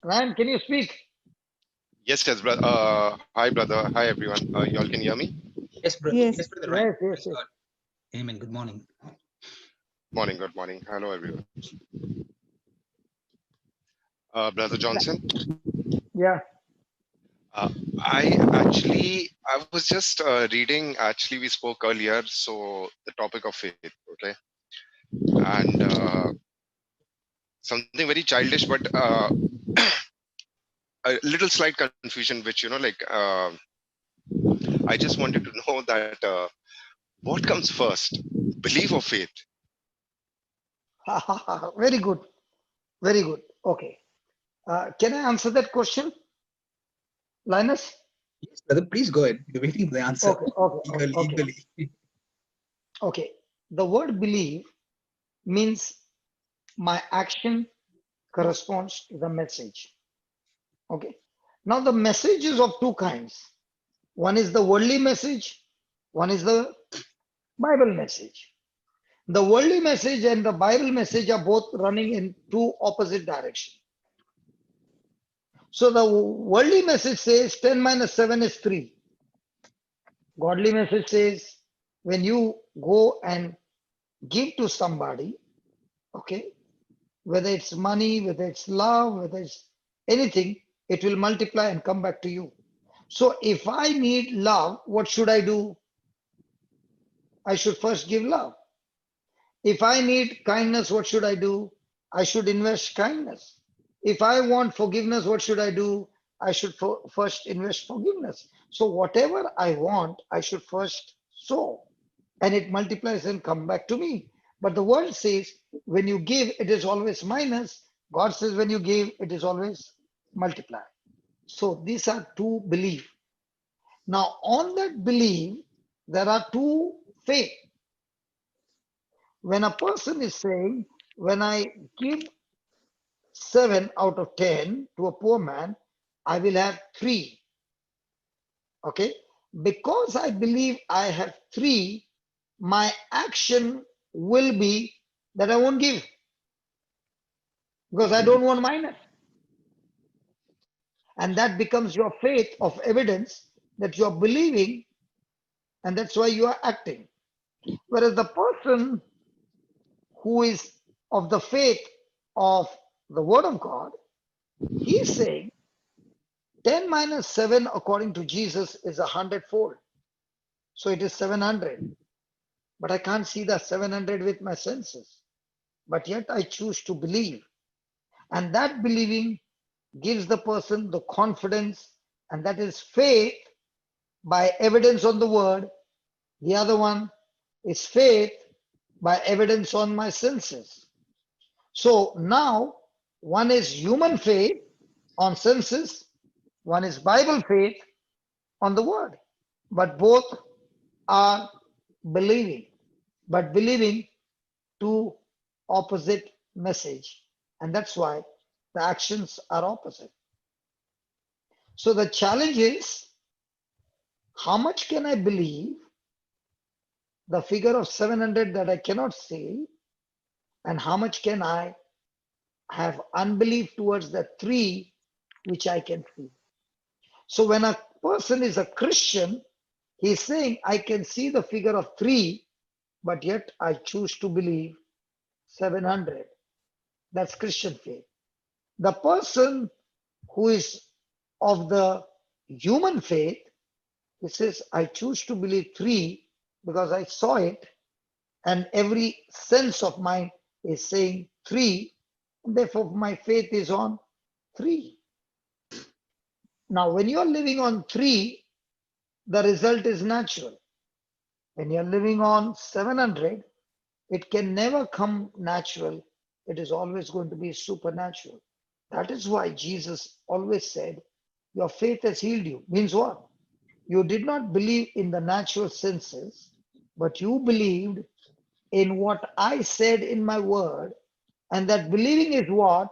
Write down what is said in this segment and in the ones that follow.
Ryan, can you speak? Yes, brother. Hi, brother. Hi, everyone. You all can hear me? Yes. Yes, brother Ryan. Yes, yes, Praise yes. God. Amen. Good morning. Morning, good morning. Hello, everyone. Brother Yeah. Johnson, Yeah. uh, I was just reading, actually, we spoke earlier. So, the topic of faith, okay? And something very childish, but a little slight confusion, which, I just wanted to know that what comes first, belief or faith? Very good. Very good. Okay. Can I answer that question, Linus? Yes, brother, please go ahead. We're waiting for the answer Okay, okay, eagerly. okay, eagerly. okay. The word believe means my action corresponds to the message. Okay. Now the message is of two kinds. One is the worldly message, one is the Bible message. The worldly message and the Bible message are both running in two opposite directions. So the worldly message says 10 minus 7 is 3. Godly message says when you go and give to somebody, okay, whether it's money, whether it's love, whether it's anything, it will multiply and come back to you. So if I need love, what should I do? I should first give love. If I need kindness, what should I do? I should invest kindness. If I want forgiveness, what should I do? I should first invest forgiveness. So whatever I want, I should first sow, and it multiplies and come back to me. But the world says when you give, it is always minus. God says when you give, it is always multiply. So these are two beliefs. Now on that belief, there are two faith. When a person is saying, when I give 7 out of 10 to a poor man, I will have 3. Okay. Because I believe I have 3, my action will be that I won't give because I don't want minus. And that becomes your faith of evidence that you're believing, and that's why you are acting. Whereas the person who is of the faith of the word of God, he's saying 10 minus 7 according to Jesus is 100-fold. So it is 700. But I can't see the 700 with my senses. But yet I choose to believe. And that believing gives the person the confidence, and that is faith by evidence on the word. The other one is faith by evidence on my senses. So now one is human faith on senses, one is Bible faith on the word. But both are believing, but believing to opposite message. And that's why the actions are opposite. So the challenge is how much can I believe the figure of 700 that I cannot see, and how much can I have unbelief towards the 3 which I can see. So when a person is a Christian, he's saying, I can see the figure of 3, but yet I choose to believe 700. That's Christian faith. The person who is of the human faith, he says, I choose to believe 3 because I saw it, and every sense of mine is saying 3, and therefore my faith is on 3. Now, when you're living on 3, the result is natural. When you're living on 700, it can never come natural. It is always going to be supernatural. That is why Jesus always said, your faith has healed you. Means what? You did not believe in the natural senses, but you believed in what I said in my word. And that believing is what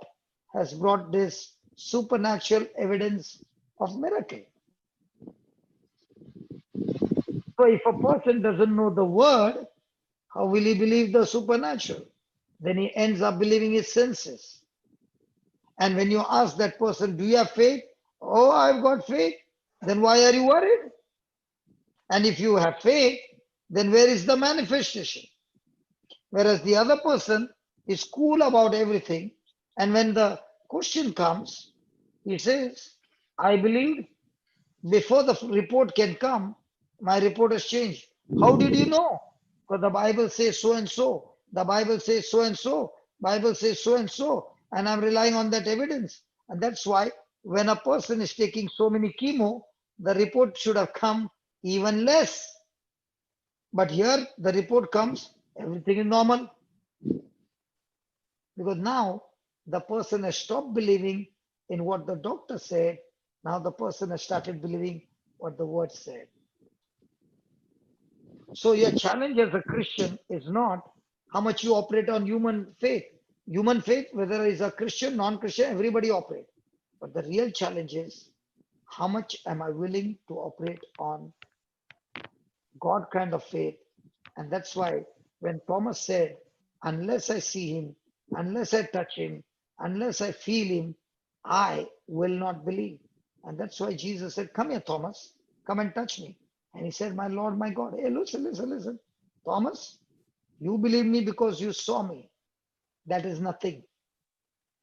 has brought this supernatural evidence of miracle. So if a person doesn't know the word, how will he believe the supernatural? Then he ends up believing his senses. And when you ask that person, do you have faith? Oh, I've got faith. Then why are you worried? And if you have faith, then where is the manifestation? Whereas the other person is cool about everything. And when the question comes, he says, I believe before the report can come, my report has changed. How did you know? Because the Bible says so and so. The Bible says so and so. Bible says so and so. And I'm relying on that evidence. And that's why when a person is taking so many chemo, the report should have come even less. But here the report comes, everything is normal. Because now the person has stopped believing in what the doctor said. Now the person has started believing what the word said. So your challenge as a Christian is not how much you operate on human faith. Human faith, whether it's a Christian, non-Christian, everybody operates. But the real challenge is how much am I willing to operate on God kind of faith? And that's why when Thomas said, unless I see him, unless I touch him, unless I feel him, I will not believe. And that's why Jesus said, come here, Thomas, come and touch me. And he said, my Lord, my God. Hey, listen. Thomas, you believe me because you saw me. That is nothing.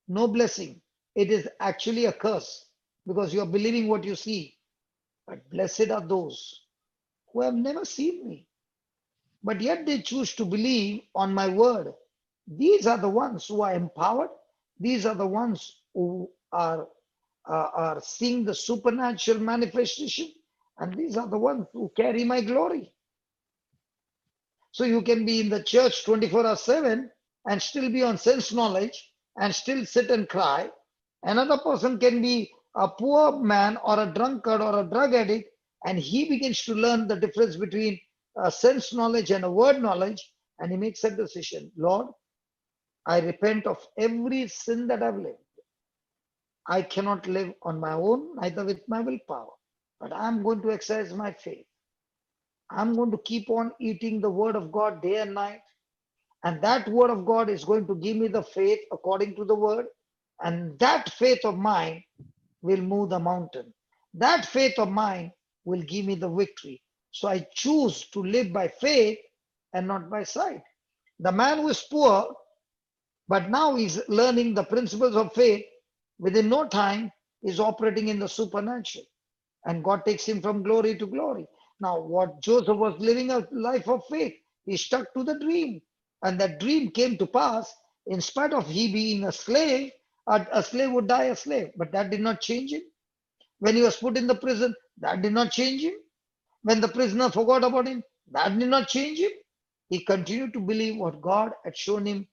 No blessing. It is actually a curse because you are believing what you see. But blessed are those who have never seen me, but yet they choose to believe on my word. These are the ones who are empowered. These are the ones who are seeing the supernatural manifestation. And these are the ones who carry my glory. So you can be in the church 24/7 and still be on sense knowledge and still sit and cry. Another person can be a poor man or a drunkard or a drug addict, and he begins to learn the difference between a sense knowledge and a word knowledge, and he makes a decision. Lord, I repent of every sin that I've lived. I cannot live on my own, neither with my willpower, but I'm going to exercise my faith. I'm going to keep on eating the word of God day and night. And that word of God is going to give me the faith according to the word. And that faith of mine will move the mountain. That faith of mine will give me the victory. So I choose to live by faith and not by sight. The man who is poor, but now he's learning the principles of faith, within no time is operating in the supernatural. And God takes him from glory to glory. Now, what Joseph was living a life of faith, he stuck to the dream. And that dream came to pass in spite of he being a slave. A slave would die a slave, but that did not change him. When he was put in the prison, that did not change him. When the prisoner forgot about him, that did not change him. He continued to believe what God had shown him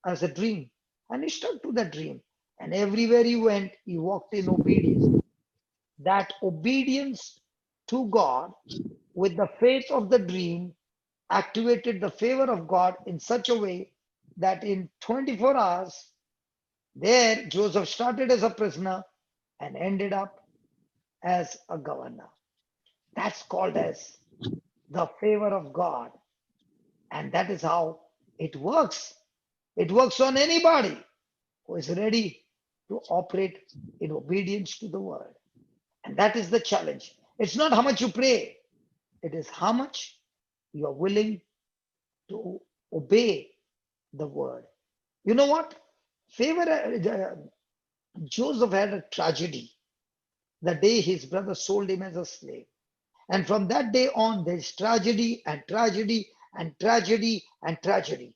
as a dream. And he stuck to that dream. And everywhere he went, he walked in obedience. That obedience to God with the faith of the dream activated the favor of God in such a way that in 24 hours, there Joseph started as a prisoner and ended up as a governor. That's called as the favor of God. And that is how it works. It works on anybody who is ready to operate in obedience to the word. And that is the challenge. It's not how much you pray, it is how much you are willing to obey the word. You know what? Joseph had a tragedy the day his brother sold him as a slave. And from that day on, there's tragedy and tragedy and tragedy and tragedy.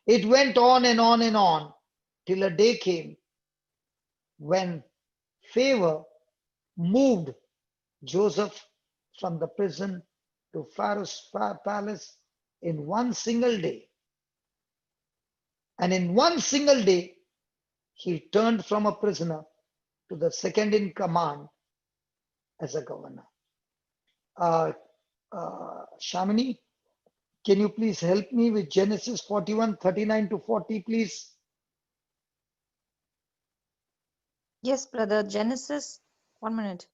It went on and on and on till a day came when favor moved Joseph from the prison to Pharaoh's palace in one single day. And in one single day, he turned from a prisoner to the second in command as a governor. Shamini, can you please help me with Genesis 41:39 to 40, please? Yes, brother. Genesis, 1 minute.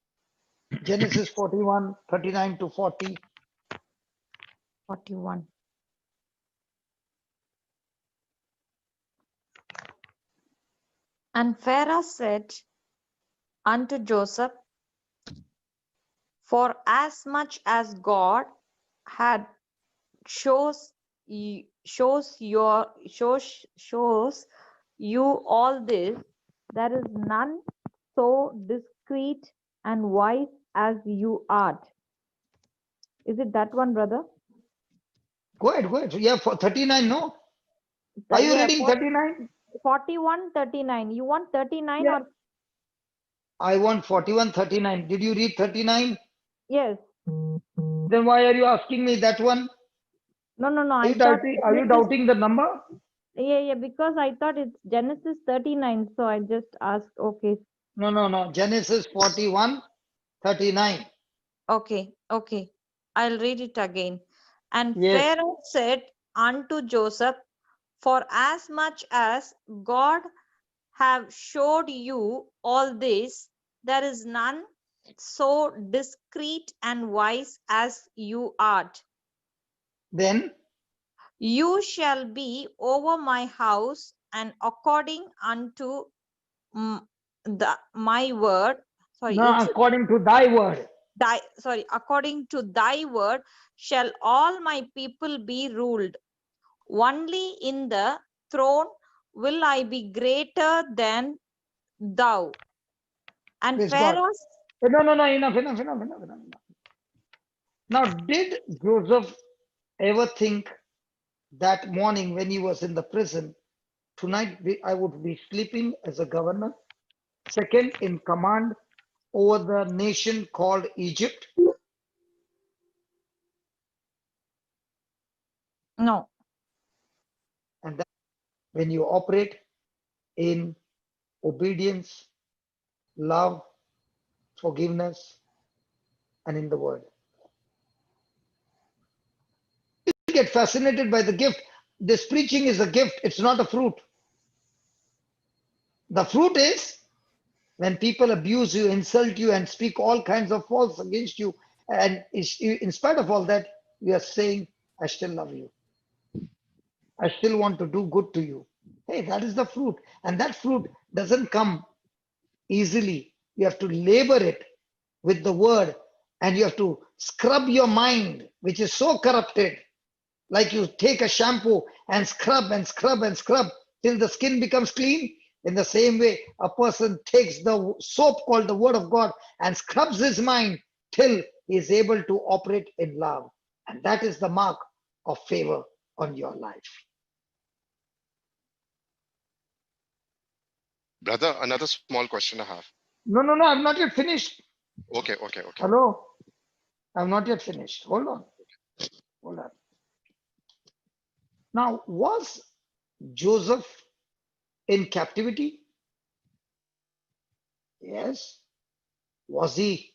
Genesis 41:39 to 40. 41. And Pharaoh said unto Joseph, For as much as God had shows shows you all this, there is none so discreet and wise as you are. Is it that one, brother? Go ahead, go ahead. Yeah, for 39, no? Are you Yeah, reading 39? 41, 39. You want 39 Yeah. or I want 41, 39. Did you read 39? yes? Then why are you asking me that one? No, no, no. Are I you thought doubting the number? yeah, because I thought it's Genesis 39, so I just asked. Okay, No, no, no. Genesis 41, 39. okay. I'll read it again. And Yes. Pharaoh said unto Joseph, For as much as God have showed you all this, there is none so discreet and wise as you are. Then, You shall be over my house, and according unto my word, no, according to thy word. according to thy word shall all my people be ruled. Only in the throne will I be greater than thou. And Praise God. Pharaoh, No, no, no. Enough. Now, did Joseph ever think that morning when he was in the prison, tonight I would be sleeping as a governor, second in command over the nation called Egypt? no, And that when you operate in obedience, love, forgiveness, and in the word. You get fascinated by the gift. This preaching is a gift, it's not a fruit. The fruit is when people abuse you, insult you, and speak all kinds of false against you. And in spite of all that, you are saying, I still love you. I still want to do good to you. Hey, that is the fruit. And that fruit doesn't come easily. You have to labor it with the word, and you have to scrub your mind, which is so corrupted. Like you take a shampoo and scrub and scrub and scrub till the skin becomes clean. In the same way, a person takes the soap called the word of God and scrubs his mind till he is able to operate in love. And that is the mark of favor on your life. Brother, another small question I have. No, no, no, I'm not yet finished. Okay. Hello? I'm not yet finished. Hold on. Hold on. Now, was Joseph in captivity? Yes. Was he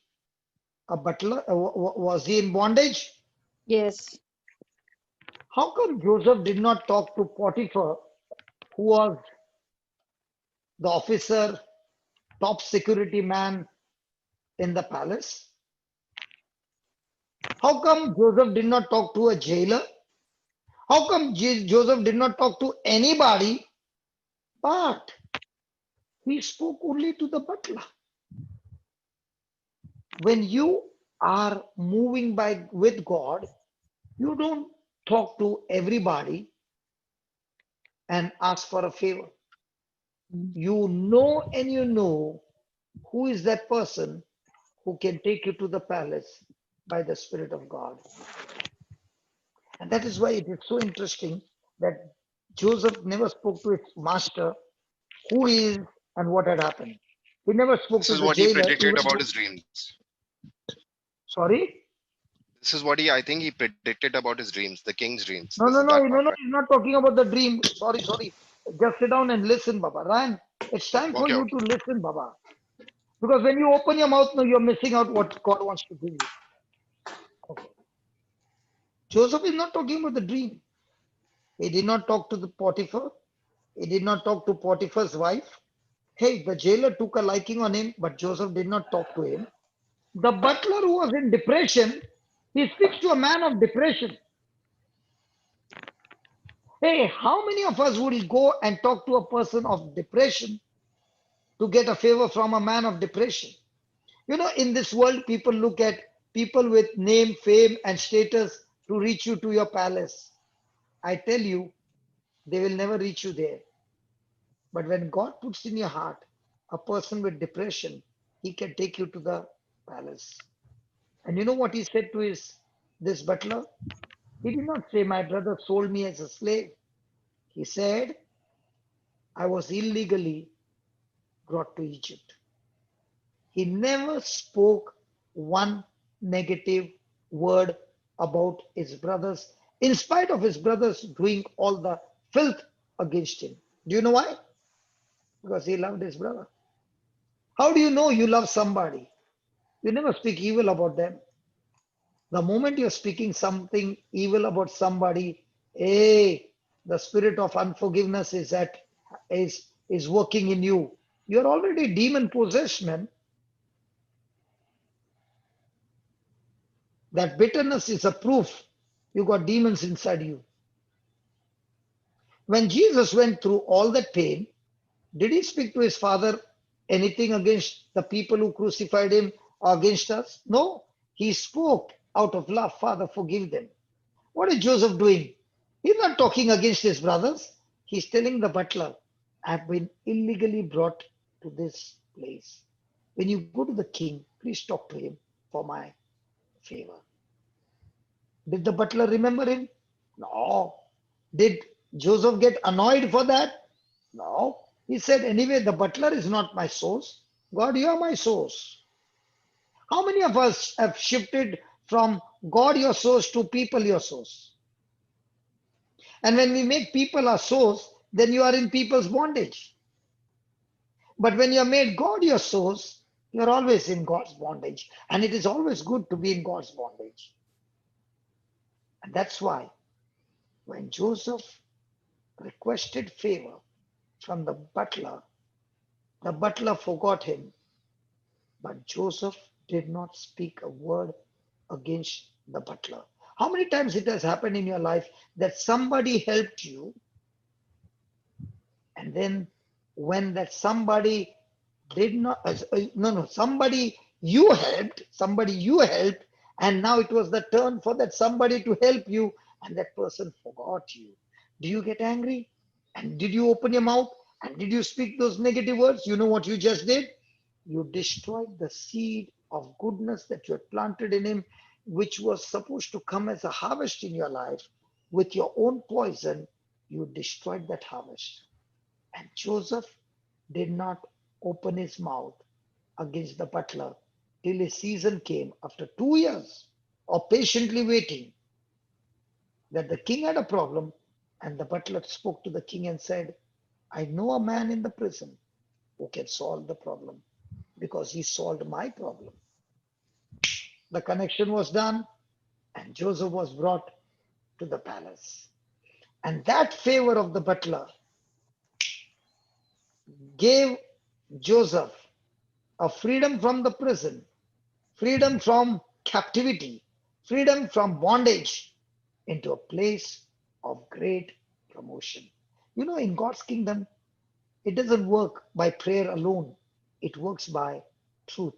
a butler? Was he in bondage? yes, How come Joseph did not talk to Potiphar, who was the officer, top security man in the palace? How come Joseph did not talk to a jailer? How come Joseph did not talk to anybody? But he spoke only to the butler. When you are moving with God, you don't talk to everybody and ask for a favor. You know who is that person who can take you to the palace by the Spirit of God. And that is why it is so interesting that Joseph never spoke to his master who is and what had happened. He never spoke This to is the what he jailer. predicted about his dreams. Sorry? This is what I think he predicted about his dreams, the king's dreams. No, This no, is no, that no, part, no, right? he's not talking about the dream. Sorry. Just sit down and listen, Baba. Ryan, it's time for Okay. you to listen, Baba. Because when you open your mouth, no, you're missing out what God wants to give you. Okay. Joseph is not talking about the dream. He did not talk to the Potiphar. He did not talk to Potiphar's wife. Hey, the jailer took a liking on him, but Joseph did not talk to him. The butler who was in depression, he speaks to a man of depression. Hey, how many of us would go and talk to a person of depression to get a favor from a man of depression. You know, in this world, people look at people with name, fame, and status to reach you to your palace. I tell you, they will never reach you there. But when God puts in your heart a person with depression, he can take you to the palace. And you know what he said to this butler? He did not say, my brother sold me as a slave. He said, I was illegally brought to Egypt. He never spoke one negative word about his brothers, in spite of his brothers doing all the filth against him. Do you know why? Because he loved his brother. How do you know you love somebody? You never speak evil about them. The moment you're speaking something evil about somebody, hey, the spirit of unforgiveness is working in you. You're already demon possessed, man. That bitterness is a proof you got demons inside you. When Jesus went through all that pain, did he speak to his father anything against the people who crucified him or against us? No, he spoke out of love. Father, forgive them. What is Joseph doing? He's not talking against his brothers. He's telling the butler, I've been illegally brought to this place. When you go to the king, please talk to him for my favor. Did the butler remember him? No. Did Joseph get annoyed for that? No. He said, anyway, the butler is not my source. God, you are my source. How many of us have shifted from God your source to people your source? And when we make people our source, then you are in people's bondage. But when you are made God your source, you are always in God's bondage. And it is always good to be in God's bondage. And that's why when Joseph requested favor from the butler forgot him. But Joseph did not speak a word against the butler. How many times it has happened in your life that somebody helped you, and then when that somebody did not, somebody you helped, and now it was the turn for that somebody to help you, and that person forgot you. Do you get angry? And did you open your mouth? And did you speak those negative words? You know what you just did? You destroyed the seed of goodness that you had planted in him, which was supposed to come as a harvest in your life. With your own poison, you destroyed that harvest. And Joseph did not open his mouth against the butler till his season came after 2 years of patiently waiting that the king had a problem. And the butler spoke to the king and said, I know a man in the prison who can solve the problem because he solved my problem. The connection was done and Joseph was brought to the palace. And that favor of the butler gave Joseph a freedom from the prison, freedom from captivity, freedom from bondage into a place of great promotion. You know, in God's kingdom, it doesn't work by prayer alone. It works by truth.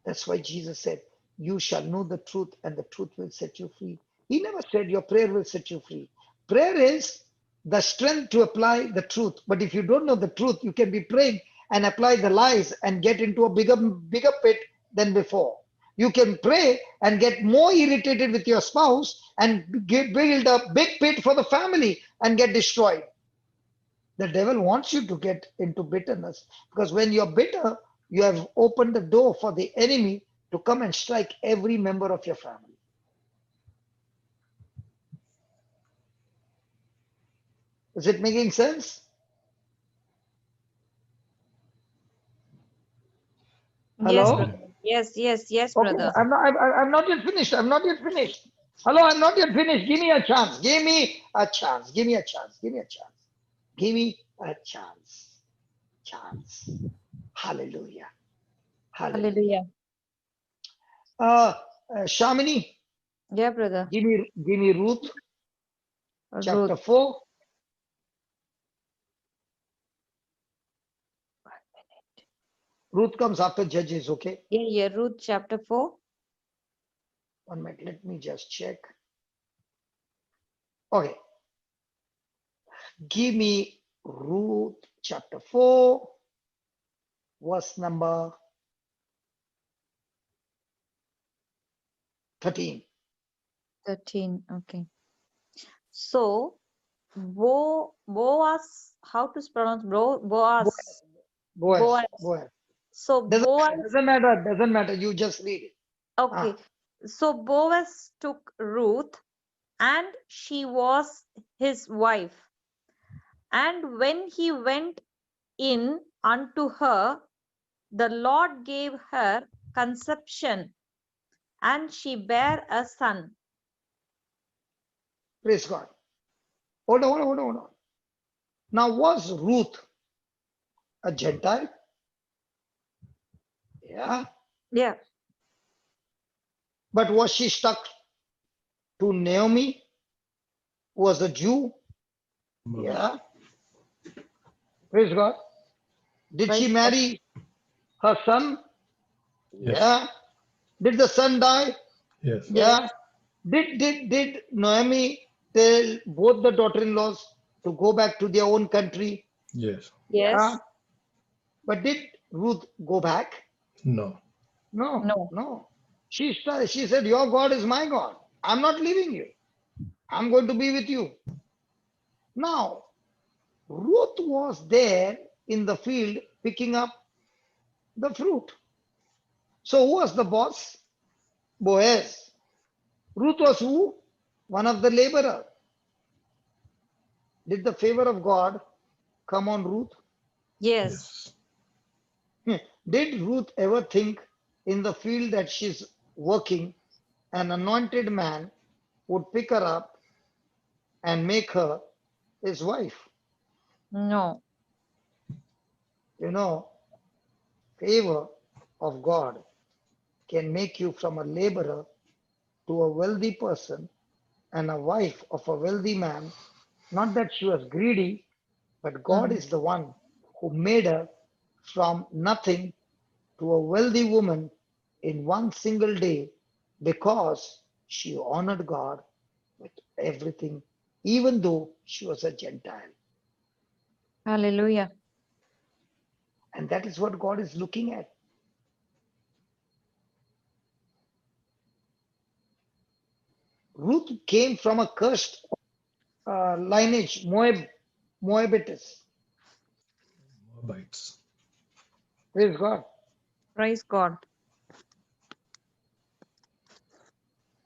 That's why Jesus said, you shall know the truth and the truth will set you free. He never said your prayer will set you free. Prayer is the strength to apply the truth. But if you don't know the truth, you can be praying and apply the lies and get into a bigger pit than before. You can pray and get more irritated with your spouse and build a big pit for the family and get destroyed. The devil wants you to get into bitterness because when you're bitter, you have opened the door for the enemy to come and strike every member of your family. Is it making sense? Yes, Hello? brother. Yes, Okay, brother. I'm not yet finished. I'm not yet finished. Hello, I'm not yet finished. Give me a chance. Give me a chance. Give me a chance. Give me a chance. Give me a chance. Chance. Hallelujah. Hallelujah. Hallelujah. Uh, Shamini, Yeah, brother. give me Ruth chapter Ruth. 4. Ruth comes after Judges, okay? Yeah, Ruth chapter 4. 1 minute, let me just check. Okay. Give me Ruth chapter 4, verse number 13. 13. Okay. So, Boaz, how to pronounce Boaz? Boaz. Boaz. So, Boaz, Doesn't matter. You just read it. okay. So, Boaz took Ruth, and she was his wife. And when he went in unto her, the Lord gave her conception, and she bare a son. Praise God. Hold on. Now, was Ruth a Gentile? Yeah. Yeah. But was she stuck to Naomi, who was a Jew? Yeah. Praise God. Did she Praise God. marry her son? Yes. Yeah. Did the son die? Yes. Yeah. Did Naomi tell both the daughter-in-laws to go back to their own country? Yes. Yes. Yeah. But did Ruth go back? No. No. She said, your God is my God. I'm not leaving you. I'm going to be with you. Now, Ruth was there in the field picking up the fruit. So who was the boss? Boaz. Ruth was who? One of the laborer. Did the favor of God come on Ruth? Yes. Did Ruth ever think in the field that she's working, an anointed man would pick her up and make her his wife? No. You know, favor of God can make you from a laborer to a wealthy person and a wife of a wealthy man. Not that she was greedy, but God is the one who made her from nothing to a wealthy woman in one single day because she honored God with everything, even though she was a Gentile. Hallelujah. And that is what God is looking at. Ruth came from a cursed lineage, Moabites. Moabites. Praise God. Praise God.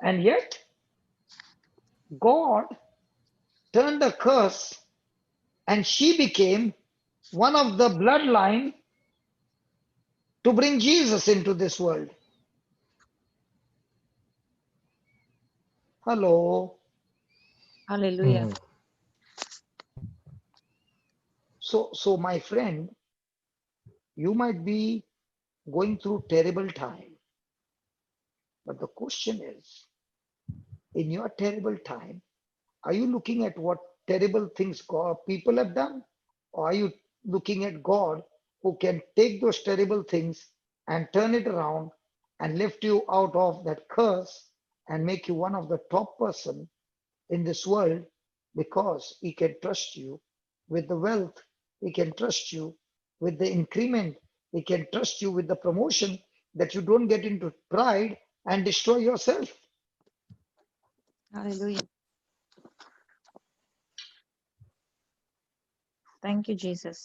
And yet, God turned a curse and she became one of the bloodline to bring Jesus into this world. Hello. Hallelujah. So my friend, you might be going through terrible time. But the question is, in your terrible time, are you looking at what terrible things people have done? Or are you looking at God who can take those terrible things and turn it around and lift you out of that curse and make you one of the top person in this world because he can trust you with the wealth, he can trust you with the increment, he can trust you with the promotion, that you don't get into pride and destroy yourself. Hallelujah. Thank you, Jesus.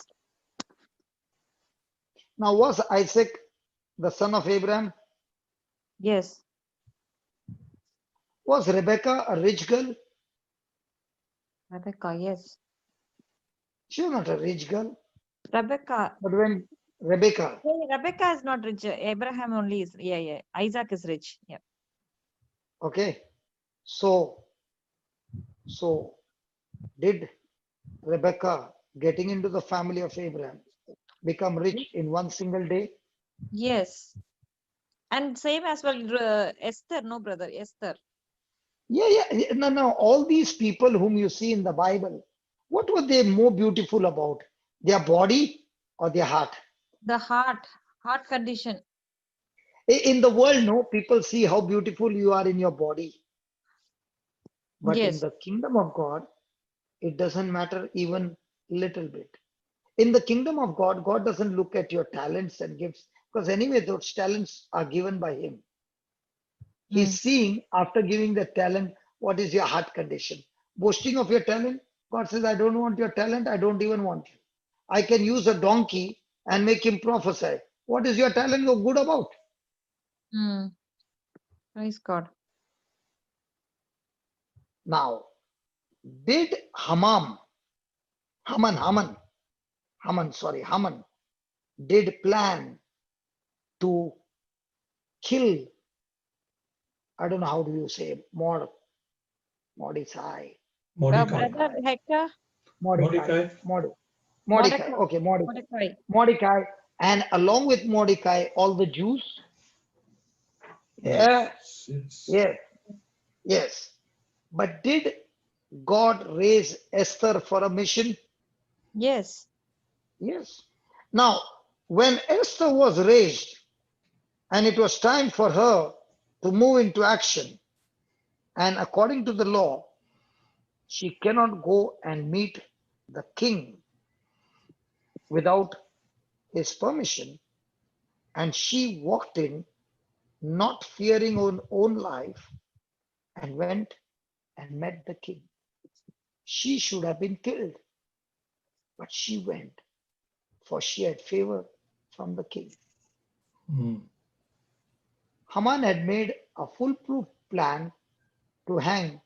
Now, was Isaac the son of Abraham? Yes. Was Rebecca a rich girl? Rebecca, yes. She was not a rich girl. Rebecca. But when Rebecca, Rebecca is not rich. Abraham only is. Yeah. Isaac is rich. Yeah. okay, so did Rebecca getting into the family of Abraham become rich in one single day? Yes. And same as well, Esther, no, brother, Esther. Yeah. No. All these people whom you see in the Bible, what were they more beautiful about? Their body or their heart? The heart. Heart condition. In the world, no, people see how beautiful you are in your body. But in Yes. the kingdom of God, it doesn't matter even little bit. In the kingdom of God, God doesn't look at your talents and gifts, because anyway, those talents are given by Him. He's seeing after giving the talent, what is your heart condition. Boasting of your talent, God says, I don't want your talent, I don't even want you. I can use a donkey and make him prophesy. What is your talent go good about? Mm. Praise God. Now, did Haman did plan to kill, I don't know how do you say, Mordecai. Mordecai. Brother Hector. Mordecai. Mordecai. Okay, Mordecai. Mordecai. And along with Mordecai, all the Jews. Yeah, yes, yes. But did God raise Esther for a mission? Yes. Yes. Now, when Esther was raised and it was time for her to move into action, and according to the law, she cannot go and meet the king without his permission, and she walked in, not fearing her own life, and went and met the king. She should have been killed, but she went, for she had favor from the king. Haman had made a foolproof plan to hang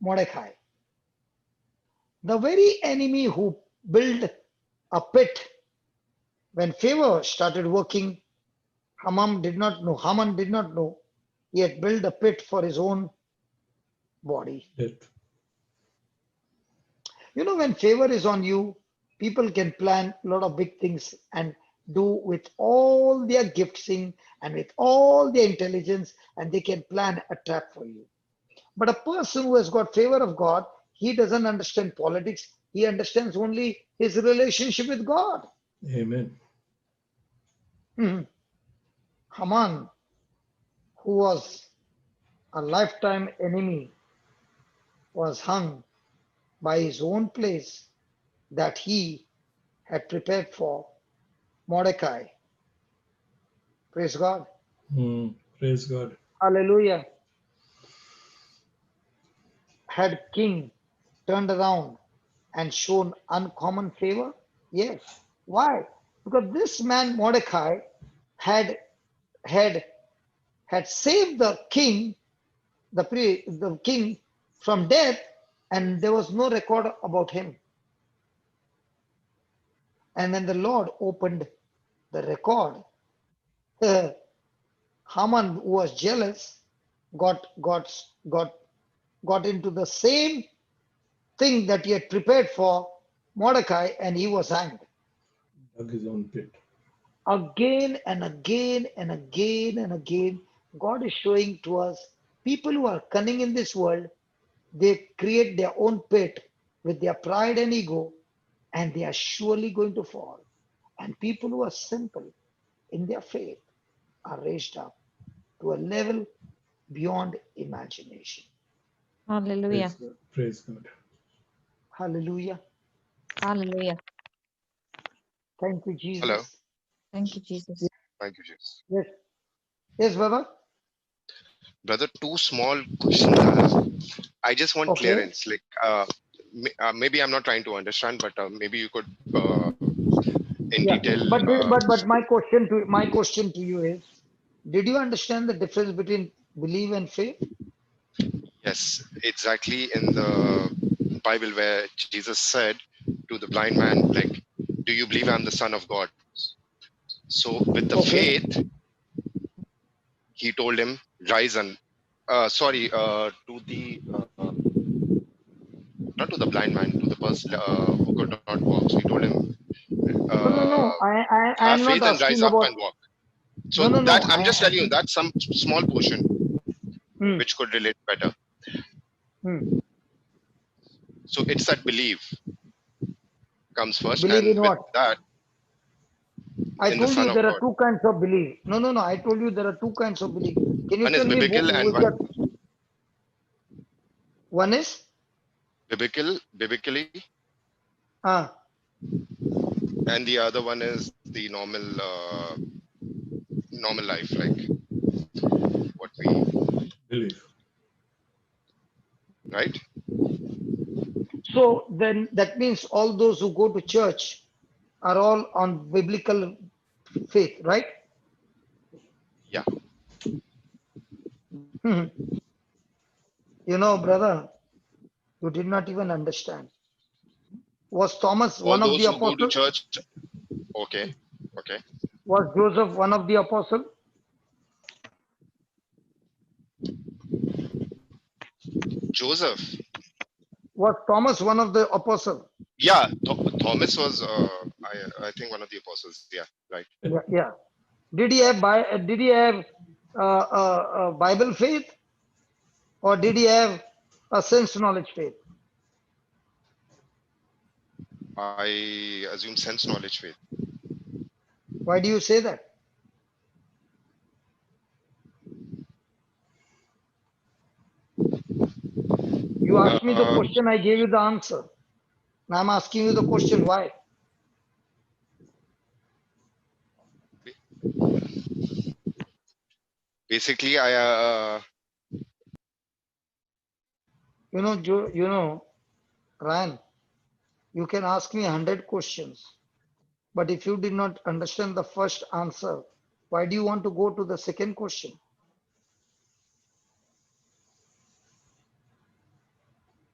Mordecai. The very enemy who built a pit when favor started working, Haman did not know he had built a pit for his own body. You know, when favor is on you, people can plan a lot of big things and do with all their gifting and with all their intelligence, and they can plan a trap for you. But a person who has got favor of God, he doesn't understand politics. He understands only his relationship with God. Amen. Haman, who was a lifetime enemy, was hung by his own place that he had prepared for Mordecai. Praise God. Praise God. Hallelujah. Had king turned around and shown uncommon favor? Yes. Why? Because this man Mordecai had had had saved the king, the king from death, and there was no record about him. And when the Lord opened the record, Haman, who was jealous, got into the same thing that he had prepared for Mordecai, and he was hanged. Dug his own pit. Again and again and again and again, God is showing to us people who are cunning in this world, they create their own pit with their pride and ego, and they are surely going to fall. And people who are simple in their faith are raised up to a level beyond imagination. Hallelujah. Praise God. Hallelujah. Hallelujah. Thank you, Jesus. Hello. Thank you, Jesus. Thank you, Jesus. Yes. Yes, brother. Brother, two small questions I have. I just want Okay. clearance. Like, maybe I'm not trying to understand, but maybe you could, in Yeah. detail. But my question to you is, did you understand the difference between belief and faith? Yes, exactly in the Bible where Jesus said to the blind man, like, do you believe I'm the Son of God? So with the Okay. faith, he told him, rise and, to the, not to the blind man, to the person who could not walk. So he told him, No. have I'm not faith and rise asking up about. and walk. So No. that, I'm just telling you, that's some small portion Hmm, which could relate better. hmm. So it's that belief comes first, Believe and in with what? that, I in the told Son you of there are God. two kinds of belief. No. I told you there are two kinds of belief. Can you One is tell me biblical and which one are, one is? biblically, Ah, and the other one is the normal life, like what we, Belief. right? so then that means all those who go to church are all on biblical faith, right? Yeah. You know, brother, you did not even understand. Was Thomas All one of those the who go to apostles? church, okay, okay. Was Joseph one of the apostles? Joseph, Was Thomas one of the apostles? yeah, Thomas was, I think one of the apostles. Yeah, right. Yeah. Did he have Bible faith, or did he have a sense knowledge faith? I assume sense knowledge faith. Why do you say that? You asked me the Uh, question, I gave you the answer. Now I'm asking you the question, why? Basically, I Ryan, you can ask me 100 questions, but if you did not understand the first answer, why do you want to go to the second question?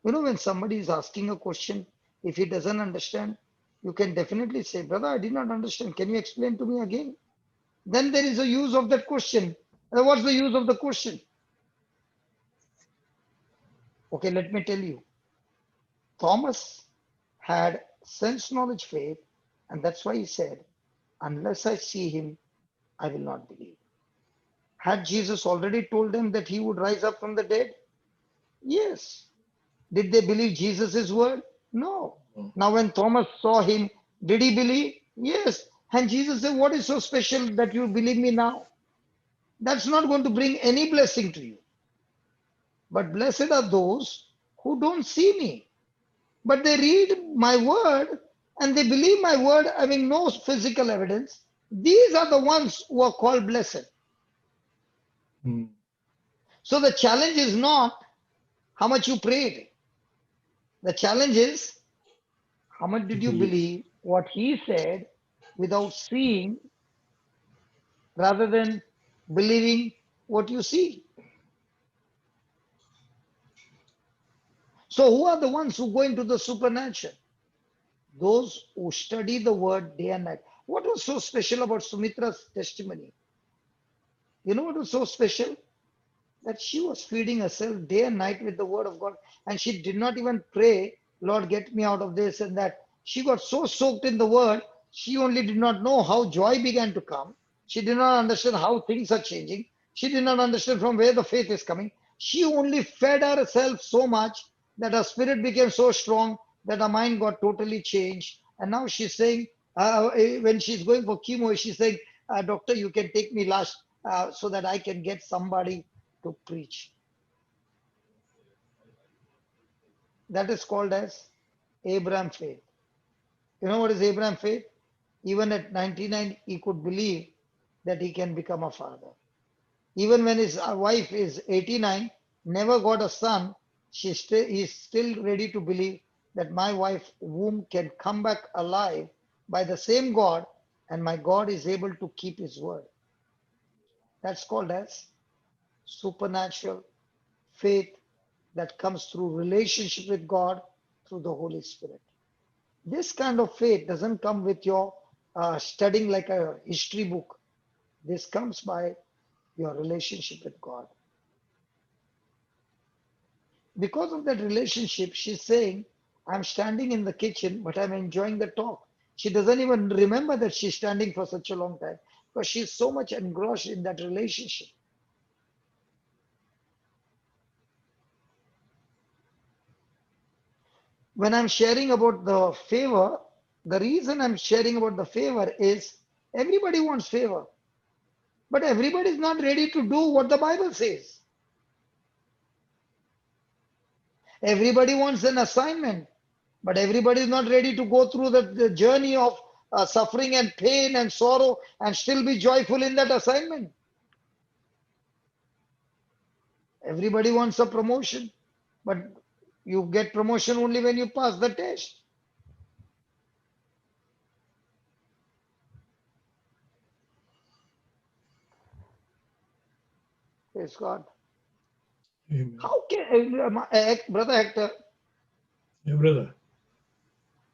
When somebody is asking a question, if he doesn't understand, you can definitely say, brother, I did not understand. Can you explain to me again? Then there is a use of that question. What's the use of the question? Okay, let me tell you. Thomas had sense knowledge faith, and that's why he said, unless I see him, I will not believe. Had Jesus already told them that he would rise up from the dead? Yes. Did they believe Jesus' word? No. No. Now, when Thomas saw him, did he believe? Yes. And Jesus said, what is so special that you believe me now? That's not going to bring any blessing to you. But blessed are those who don't see me, but they read my word and they believe my word having no physical evidence. These are the ones who are called blessed. Mm. So the challenge is not how much you prayed. The challenge is how much did you Believe. believe what he said without seeing, rather than believing what you see. So who are the ones who go into the supernatural? Those who study the word day and night. What was so special about Sumitra's testimony? You know what was so special? That she was feeding herself day and night with the word of God. And she did not even pray, Lord, get me out of this and that. She got so soaked in the word, she only did not know how joy began to come. She did not understand how things are changing. She did not understand from where the faith is coming. She only fed herself so much that her spirit became so strong that her mind got totally changed. And now she's saying, when she's going for chemo, she's saying, Doctor, you can take me last so that I can get somebody to preach. That is called as Abraham faith. You know what is Abraham faith? Even at 99, he could believe that he can become a father. Even when his wife is 89, never got a son, he's still ready to believe that my wife's womb can come back alive by the same God, and my God is able to keep his word. That's called as supernatural faith that comes through relationship with God through the Holy Spirit. This kind of faith doesn't come with your studying like a history book. This comes by your relationship with God. Because of that relationship, she's saying, I'm standing in the kitchen, but I'm enjoying the talk. She doesn't even remember that she's standing for such a long time because she's so much engrossed in that relationship. When I'm sharing about the favor, The reason I'm sharing about the favor is everybody wants favor, but everybody is not ready to do what the Bible says. Everybody wants an assignment, but everybody is not ready to go through the journey of suffering and pain and sorrow and still be joyful in that assignment. Everybody wants a promotion, but you get promotion only when you pass the test. Praise God. Amen. How can, Brother Hector, Yeah, brother.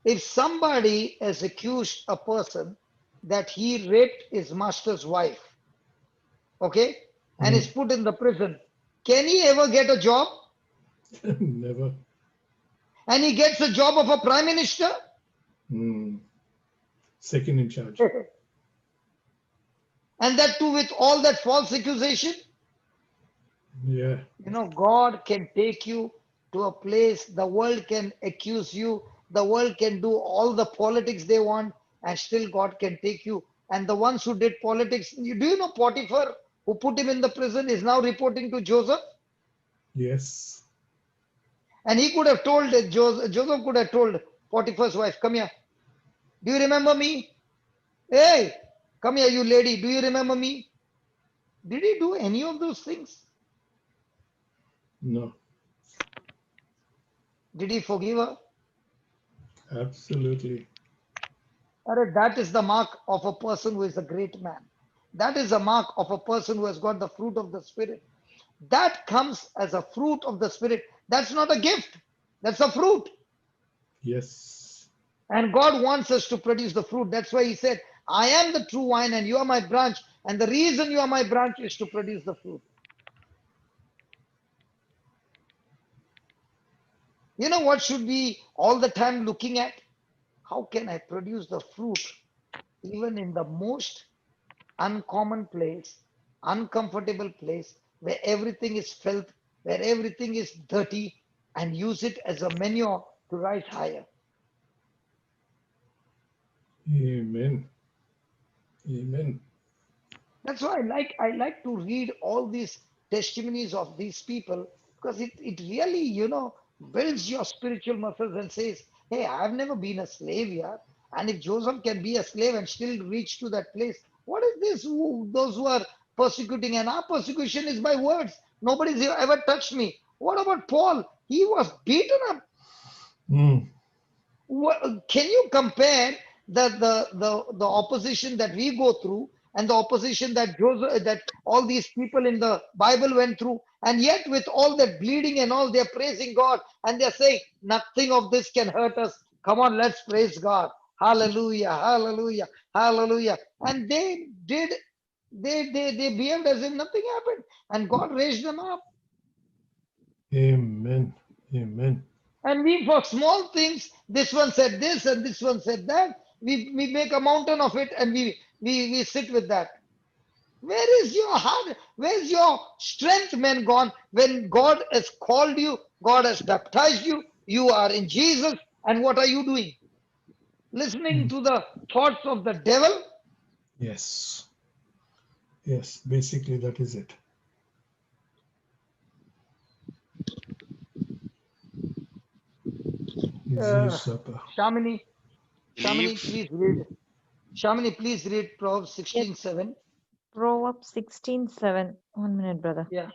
if somebody has accused a person that he raped his master's wife, okay, and is put in the prison, can he ever get a job? Never. And he gets a job of a prime minister? Second in charge. And that too with all that false accusation? Yeah. You know, God can take you to a place, the world can accuse you, the world can do all the politics they want, and still God can take you. And the ones who did politics, do you know Potiphar, who put him in the prison, is now reporting to Joseph? Yes. And he could have told, Joseph could have told Potiphar's wife, come here. Do you remember me? Hey, come here, you lady. Do you remember me? Did he do any of those things? No. Did he forgive her? Absolutely. That is the mark of a person who is a great man. That is a mark of a person who has got the fruit of the Spirit. That comes as a fruit of the Spirit. That's not a gift. That's a fruit. Yes. And God wants us to produce the fruit. That's why he said, I am the true vine and you are my branch. And the reason you are my branch is to produce the fruit. You know what should be all the time looking at? How can I produce the fruit even in the most uncommon place, uncomfortable place where everything is filth, where everything is dirty, and use it as a manure to rise higher? Amen. Amen. That's why I like to read all these testimonies of these people, because it really, you know, builds your spiritual muscles and says, hey, I've never been a slave here. And if Joseph can be a slave and still reach to that place, what is this? Those who are persecuting, and our persecution is by words. Nobody's ever touched me. What about Paul? He was beaten up. Can you compare the opposition that we go through and the opposition that all these people in the Bible went through, and yet with all that bleeding and all, they're praising God and they're saying nothing of this can hurt us. Come on, let's praise God. Hallelujah, hallelujah, hallelujah. And they behaved as if nothing happened, and God raised them up. Amen. Amen. And we, for small things, this one said this and this one said that, we make a mountain of it, and we sit with that. Where is your heart? Where's your strength, man, gone? When God has called you, God has baptized you, you are in Jesus, and what are you doing? Listening to the thoughts of the devil? Yes. Yes. Basically, that is it. Shamini, Leave. please read. Shamini, please read Proverbs 16:7. Proverbs 16:7. 1 minute, brother. Yeah.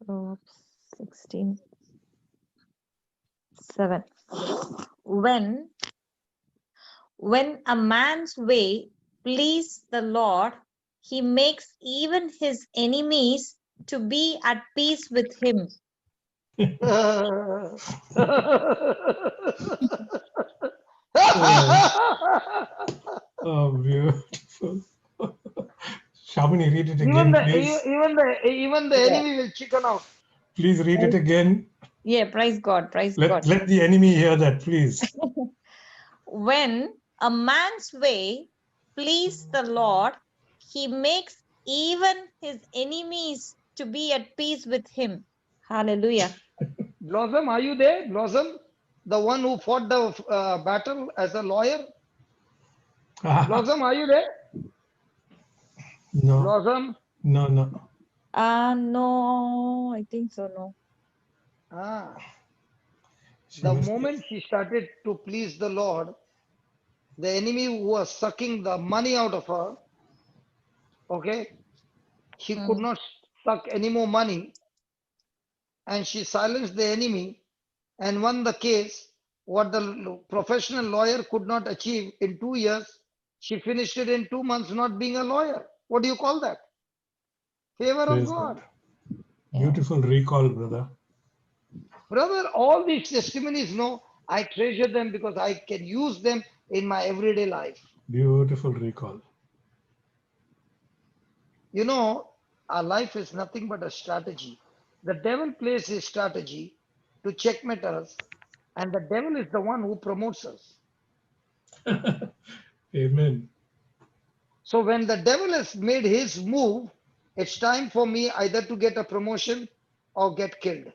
Proverbs 16:7. When a man's way please the Lord, he makes even his enemies to be at peace with him. Oh, beautiful. Shamini, read it Even again, the please. even the enemy will chicken out. Please read it again. Yeah, praise God, praise God. Let the enemy hear that, please. When a man's way please the Lord, he makes even his enemies to be at peace with him. Hallelujah. Blossom, are you there? Blossom? The one who fought the battle as a lawyer? Blossom, are you there? No, Blossom? no, no. No, I think so, no. Ah, She the must be. moment she started to please the Lord, the enemy who was sucking the money out of her, okay, he could not suck any more money, and she silenced the enemy and won the case. What the professional lawyer could not achieve in 2 years, she finished it in 2 months, not being a lawyer. What do you call that? Favor of Praise God. God. Beautiful recall, brother. Brother, all these testimonies, no, I treasure them because I can use them in my everyday life. Beautiful recall. You know, our life is nothing but a strategy. The devil plays his strategy to checkmate us, and the devil is the one who promotes us. Amen. So when the devil has made his move, it's time for me either to get a promotion or get killed.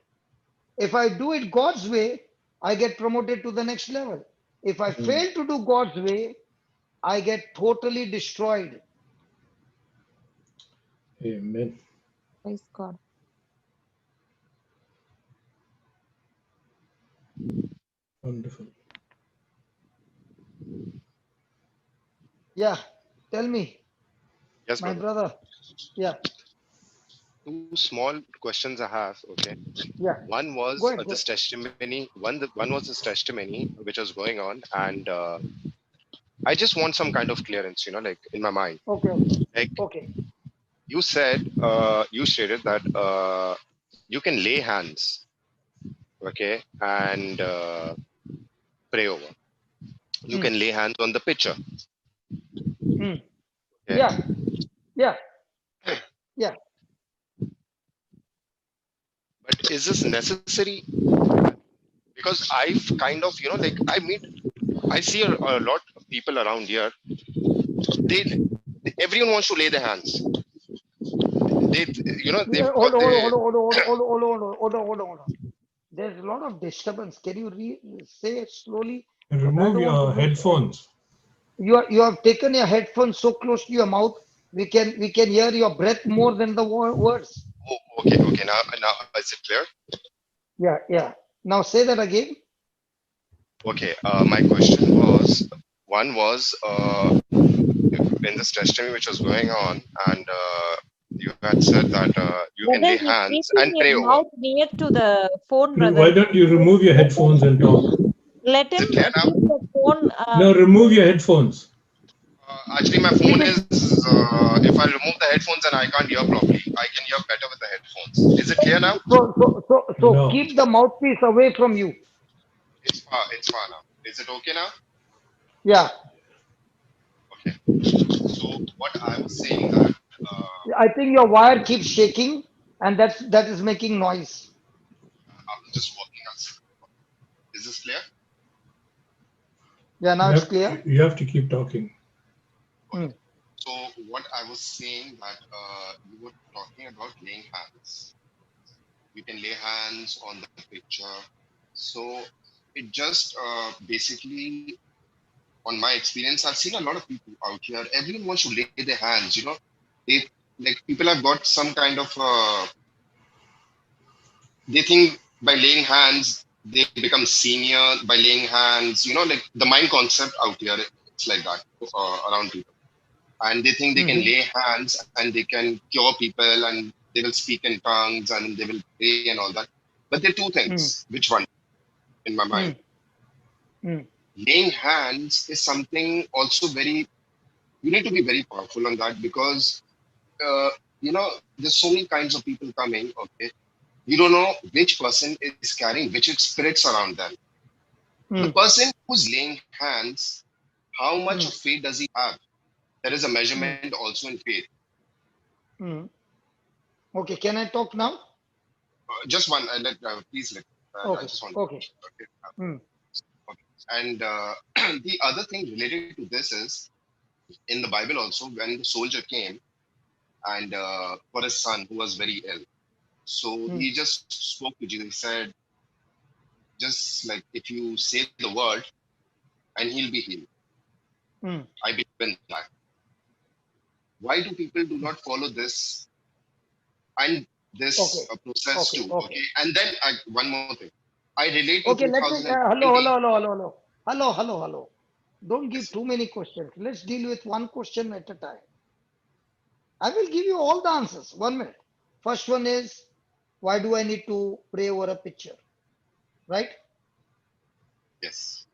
If I do it God's way, I get promoted to the next level. If I fail to do God's way, I get totally destroyed. Amen. Praise God. Wonderful. Yeah, tell me, Yes, my brother. brother. Yeah, Two small questions I have. Okay. yeah. One Go was ahead. Go. this testimony. One was this testimony which was going on, and I just want some kind of clearance. Like in my mind. Okay, okay, Like okay. you said, you stated that you can lay hands, okay, and pray over. You Mm, can lay hands on the pitcher. mm. Okay. Yeah, yeah, yeah. But is this necessary? Because I've kind of, like I see a lot of people around here. They, everyone wants to lay their hands. They've Hold got on, their. hold on, hold on, hold on, hold on, hold on, hold on, hold on, hold on. There's a lot of disturbance. Can you say it slowly? Because I Remove don't want to your miss any. headphones. You have taken your headphones so close to your mouth. We can hear your breath more than the words. Oh, okay. Now is it clear? Yeah, yeah. Now say that again. Okay. My question was, one was in this testimony which was going on, and you had said that you can Brother, lay he's hands keeping and his pray over. mouth near to the phone, Why brother. don't you remove your headphones and talk? Let Is him it clear now? keep the phone. No, remove your headphones. Actually, my Keep phone it. is. If I remove the headphones, then I can't hear properly. I can hear better with the headphones. Is it clear now? So No. keep the mouthpiece away from you. It's far. It's far now. Is it okay now? Yeah. Okay. So what I was saying that I think your wire keeps shaking, and that is making noise. I'm just working on. Is this clear? Yeah, now You it's have, clear. you have to keep talking. Hmm. So what I was saying that you were talking about laying hands. You can lay hands on the picture. So it just basically, on my experience, I've seen a lot of people out here. Everyone wants to lay their hands. They like people have got some kind of. They think by laying hands they become senior by laying hands. Like the mind concept out here. It's like that around people, and they think they can Mm-hmm. lay hands and they can cure people and they will speak in tongues and they will pray and all that. But there are two Mm, things. Which one in my mind? mm, mm, Laying hands is something also very. You need to be very powerful on that because uh, there's so many kinds of people coming. Okay, you don't know which person is carrying which spirits around them. The mm, person who's laying hands, how much mm, of faith does he have? There is a mm, measurement also in faith. mm. Okay, can I talk now? Just one. Please let. I Okay, just want. okay. Okay. Mm, Okay. And the other thing related to this is in the Bible also when the soldier came and for his son who was very ill. So mm, he just spoke to Jesus. He said, just like if you say the word and he'll be healed. Hmm. I believe in that. Why do people do not follow this and Okay. this process Okay. too? Okay. Okay. And then one more thing. I relate to Okay. Let me. 2020. Hello. Hello. Hello. Hello. Hello. Hello. Hello. Hello. Don't give Yes. too many questions. Let's deal with one question at a time. I will give you all the answers. 1 minute. First one is, why do I need to pray over a picture? Right? Yes.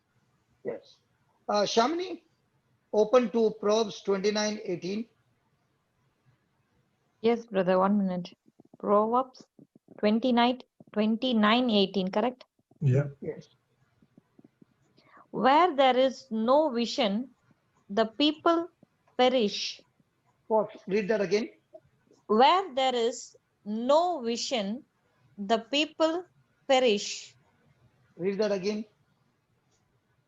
Yes. Shamini, open to Proverbs 29:18. Yes, brother, 1 minute. Proverbs 29:18, correct? Yeah. Yes. Where there is no vision, the people perish. Pause. Read that again. Where there is no vision, the people perish. Read that again.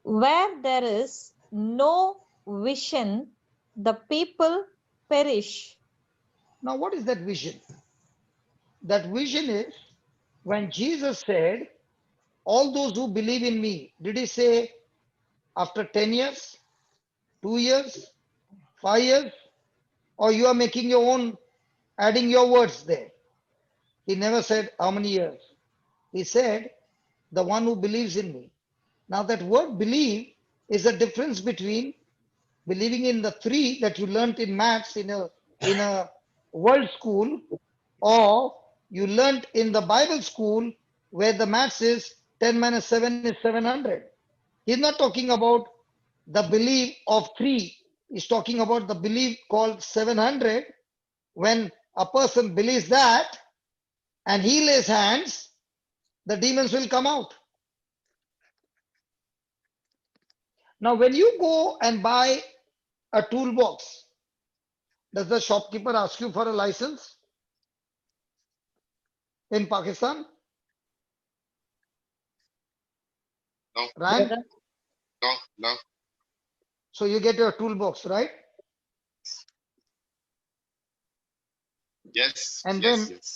Where there is no vision, the people perish. Now, what is that vision? That vision is when Jesus said, all those who believe in me, did he say after 10 years, 2 years, 5 years, or you are making your own, adding your words there? He never said how many years. He said, the one who believes in me. Now, that word believe is a difference between believing in the three that you learnt in maths in a world school, or you learnt in the Bible school where the maths is 10 minus 7 is 700. He's not talking about the belief of three. He's talking about the belief called 700. When a person believes that and he lays hands, the demons will come out. Now, when you go and buy a toolbox, does the shopkeeper ask you for a license in Pakistan? No, Ryan? Brother, no, no. So you get your toolbox, right? Yes, And yes, then yes.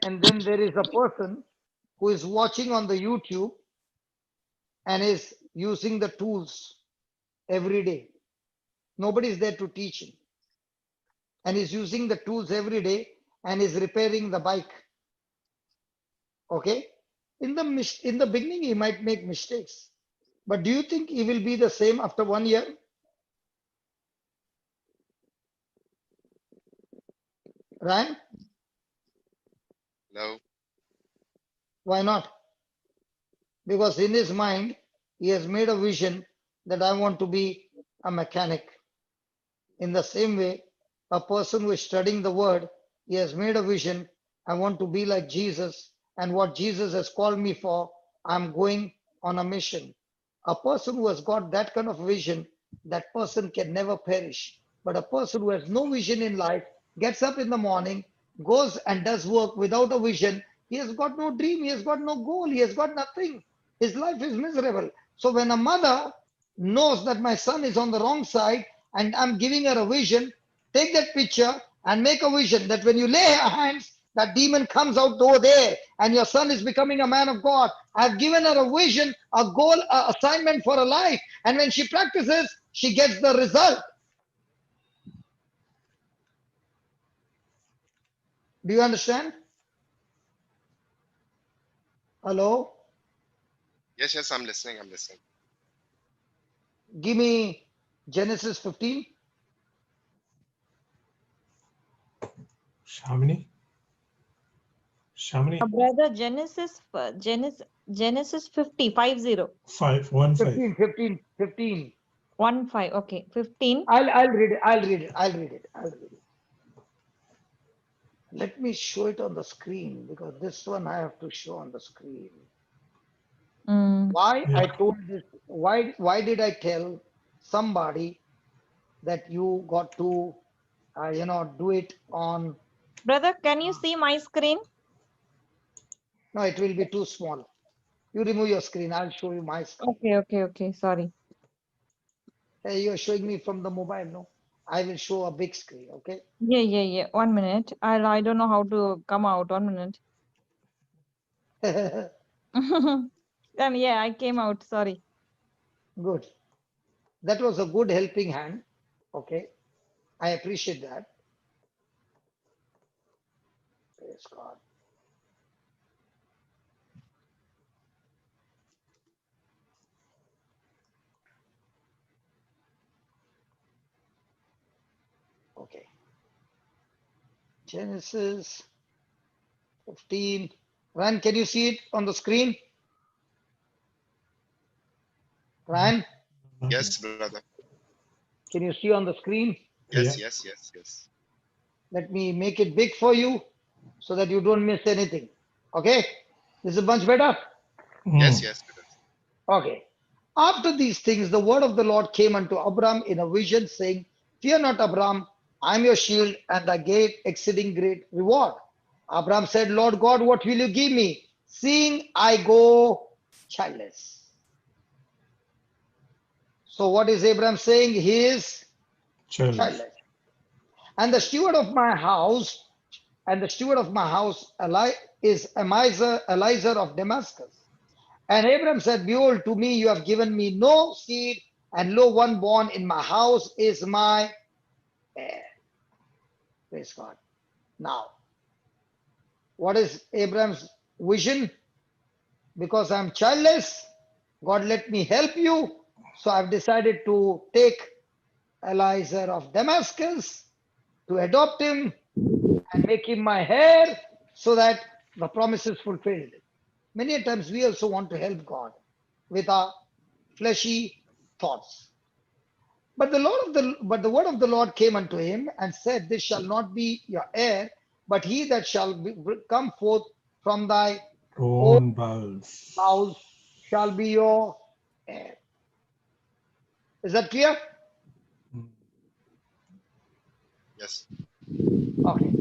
and then there is a person who is watching on the YouTube and is using the tools every day. Nobody is there to teach him. And he's using the tools every day and is repairing the bike. Okay? In the beginning, he might make mistakes. But do you think he will be the same after 1 year? Ryan? No. Why not? Because in his mind, he has made a vision that I want to be a mechanic. In the same way, a person who is studying the word, he has made a vision. I want to be like Jesus, and what Jesus has called me for, I'm going on a mission. A person who has got that kind of vision, that person can never perish. But a person who has no vision in life, gets up in the morning, goes and does work without a vision, he has got no dream, he has got no goal, he has got nothing. His life is miserable. So when a mother knows that my son is on the wrong side and I'm giving her a vision, take that picture and make a vision that when you lay her hands, that demon comes out over there and your son is becoming a man of God. I've given her a vision, a goal, a assignment for her life. And when she practices, she gets the result. Do you understand? Hello? Yes, yes, I'm listening. I'm listening. Give me Genesis 15. Shamini? Shamini? brother, Genesis 50, 5:15. 15, 15, 15. 15. Okay, 15. I'll read it. I'll read it. I'll read it. I'll read it. Let me show it on the screen because this one I have to show on the screen. Why I Yeah. told this, why did I tell somebody that you got to, do it on, Brother, can you see my screen? no, it will be too small. You remove your screen. I'll show you my screen. Okay. Sorry. Hey, you're showing me from the mobile, no? I will show a big screen, okay? Yeah. 1 minute. I don't know how to come out. 1 minute. Yeah, I came out. Sorry. Good. That was a good helping hand. Okay. I appreciate that. Praise God. Okay. Genesis 15. Ryan, can you see it on the screen? Ryan, Yes, brother. can you see on the screen? Yes, Yeah. yes, yes, yes. Let me make it big for you so that you don't miss anything. Okay? This is much better? Yes, Mm. yes, brother. Okay. After these things, the word of the Lord came unto Abram in a vision, saying, Fear not, Abram, I am your shield and thy great exceeding great reward. Abram said, Lord God, what will you give me, seeing I go childless? So what is Abram saying? He is Childless. childless. And the steward of my house, is Eliezer of Damascus. And Abram said, Behold, to me you have given me no seed, and lo, one born in my house is my heir. Praise God. Now, what is Abram's vision? Because I'm childless, God let me help you. So I've decided to take Eliezer of Damascus to adopt him and make him my heir so that the promise is fulfilled. Many times we also want to help God with our fleshy thoughts. But the word of the Lord came unto him and said, This shall not be your heir, but he that shall come forth from thy own Own bowels. house shall be your heir. Is that clear? Mm. Yes. Okay.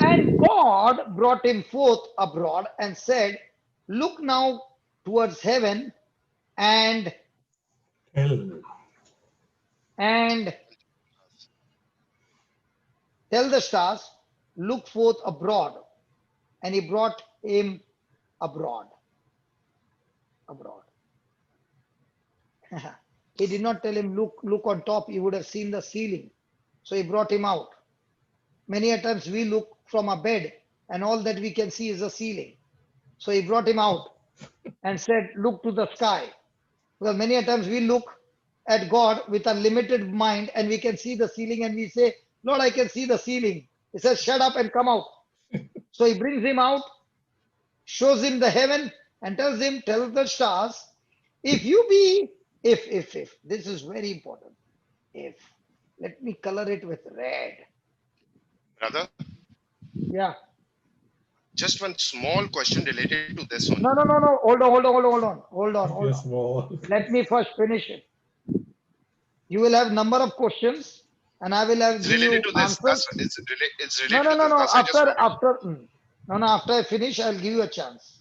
And God brought him forth abroad and said, Look now towards heaven and Hell. and tell the stars, look forth abroad. And he brought him abroad. Abroad. He did not tell him, look on top, you would have seen the ceiling. So he brought him out. Many a times we look from a bed and all that we can see is the ceiling. So he brought him out and said, Look to the sky. Because many a times we look at God with a limited mind and we can see the ceiling and we say, Lord, I can see the ceiling. He says, Shut up and come out. So he brings him out, shows him the heaven, and tells him, Tell the stars, if you be, if, this is very important. If, let me color it with red. Brother, Yeah. just one small question related to this one. No. Hold on. Yes, more. Let me first finish it. You will have number of questions and I will have It's give related you to this. answers. It's No, related no, to no, this. no. Thus, I just wanted. After I finish, I'll give you a chance.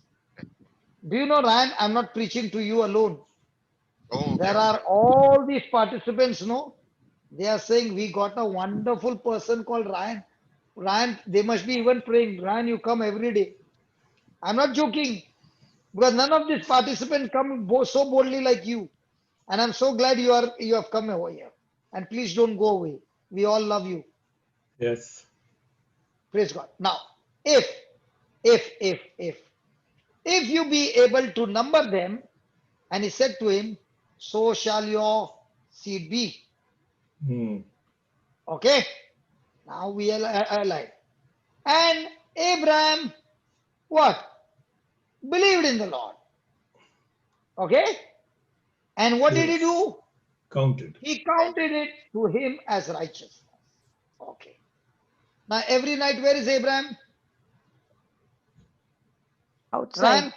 Do you know, Ryan, I'm not preaching to you alone. Oh, okay, There okay. are all these participants, no? They are saying we got a wonderful person called Ryan. Ryan, they must be even praying. Ryan, you come every day. I'm not joking because none of these participants come so boldly like you. And I'm so glad you have come over here. And please don't go away. We all love you. Yes. Praise God. Now, if if you be able to number them, and he said to him, so shall your seed be. Mm. Okay. Now we are alive. And Abraham, what? Believed in the Lord. Okay. And what did he Yes. do? Counted. He counted it to him as righteousness. Okay. Now every night, where is Abraham? Outside. Ryan,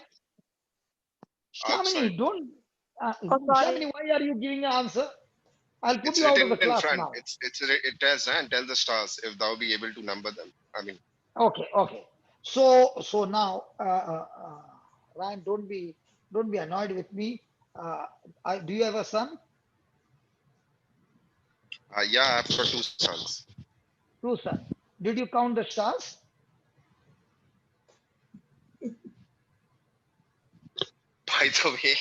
Outside. Shamini, don't. Oh, sorry. Shamini, why are you giving an answer? I'll put It's you out of written the in class front. now. It has and tell the stars if thou be able to number them. I mean, Okay. So now, Ryan, don't be annoyed with me. Do you have a son? yeah, I've got two sons. Two sons. Did you count the stars? by the way,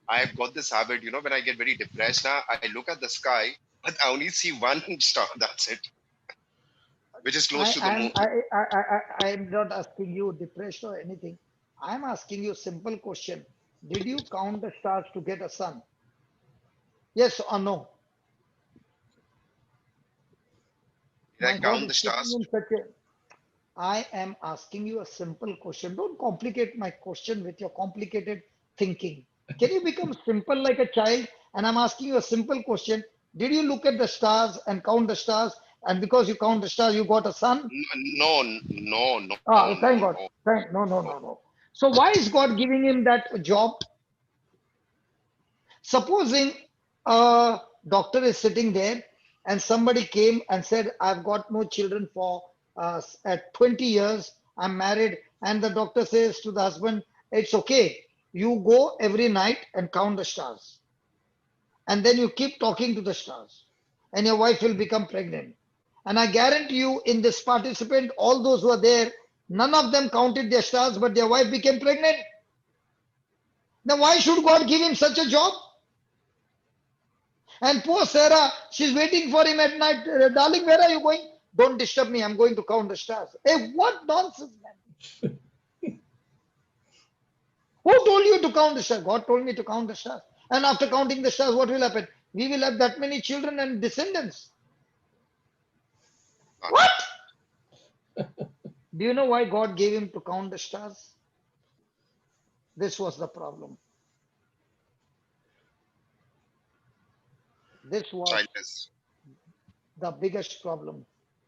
I've got this habit, when I get very depressed now, I look at the sky, but I only see one star. That's it, which is close to the moon. I am not asking you depressed or anything. I'm asking you a simple question. Did you count the stars to get a sun? Yes or no? Did I My God count the is sitting stars? in such a. I am asking you a simple question. Don't complicate my question with your complicated thinking. Can you become simple like a child? And I'm asking you a simple question. Did you look at the stars and count the stars? And because you count the stars, you got a sun? No, no, no, Ah, no, thank God. no. No, no, no, no. So why is God giving him that job? Supposing a doctor is sitting there and somebody came and said, I've got no children for at 20 years, I'm married, and the doctor says to the husband, it's okay. You go every night and count the stars. And then you keep talking to the stars, and your wife will become pregnant. And I guarantee you, in this participant, all those who are there, none of them counted their stars, but their wife became pregnant. Now, why should God give him such a job? And poor Sarah, she's waiting for him at night. Darling, where are you going? Don't disturb me. I'm going to count the stars. Hey, what nonsense, man. Who told you to count the stars? God told me to count the stars. And after counting the stars, what will happen? We will have that many children and descendants. What? Do you know why God gave him to count the stars? This was the problem. This was Childless. the biggest problem.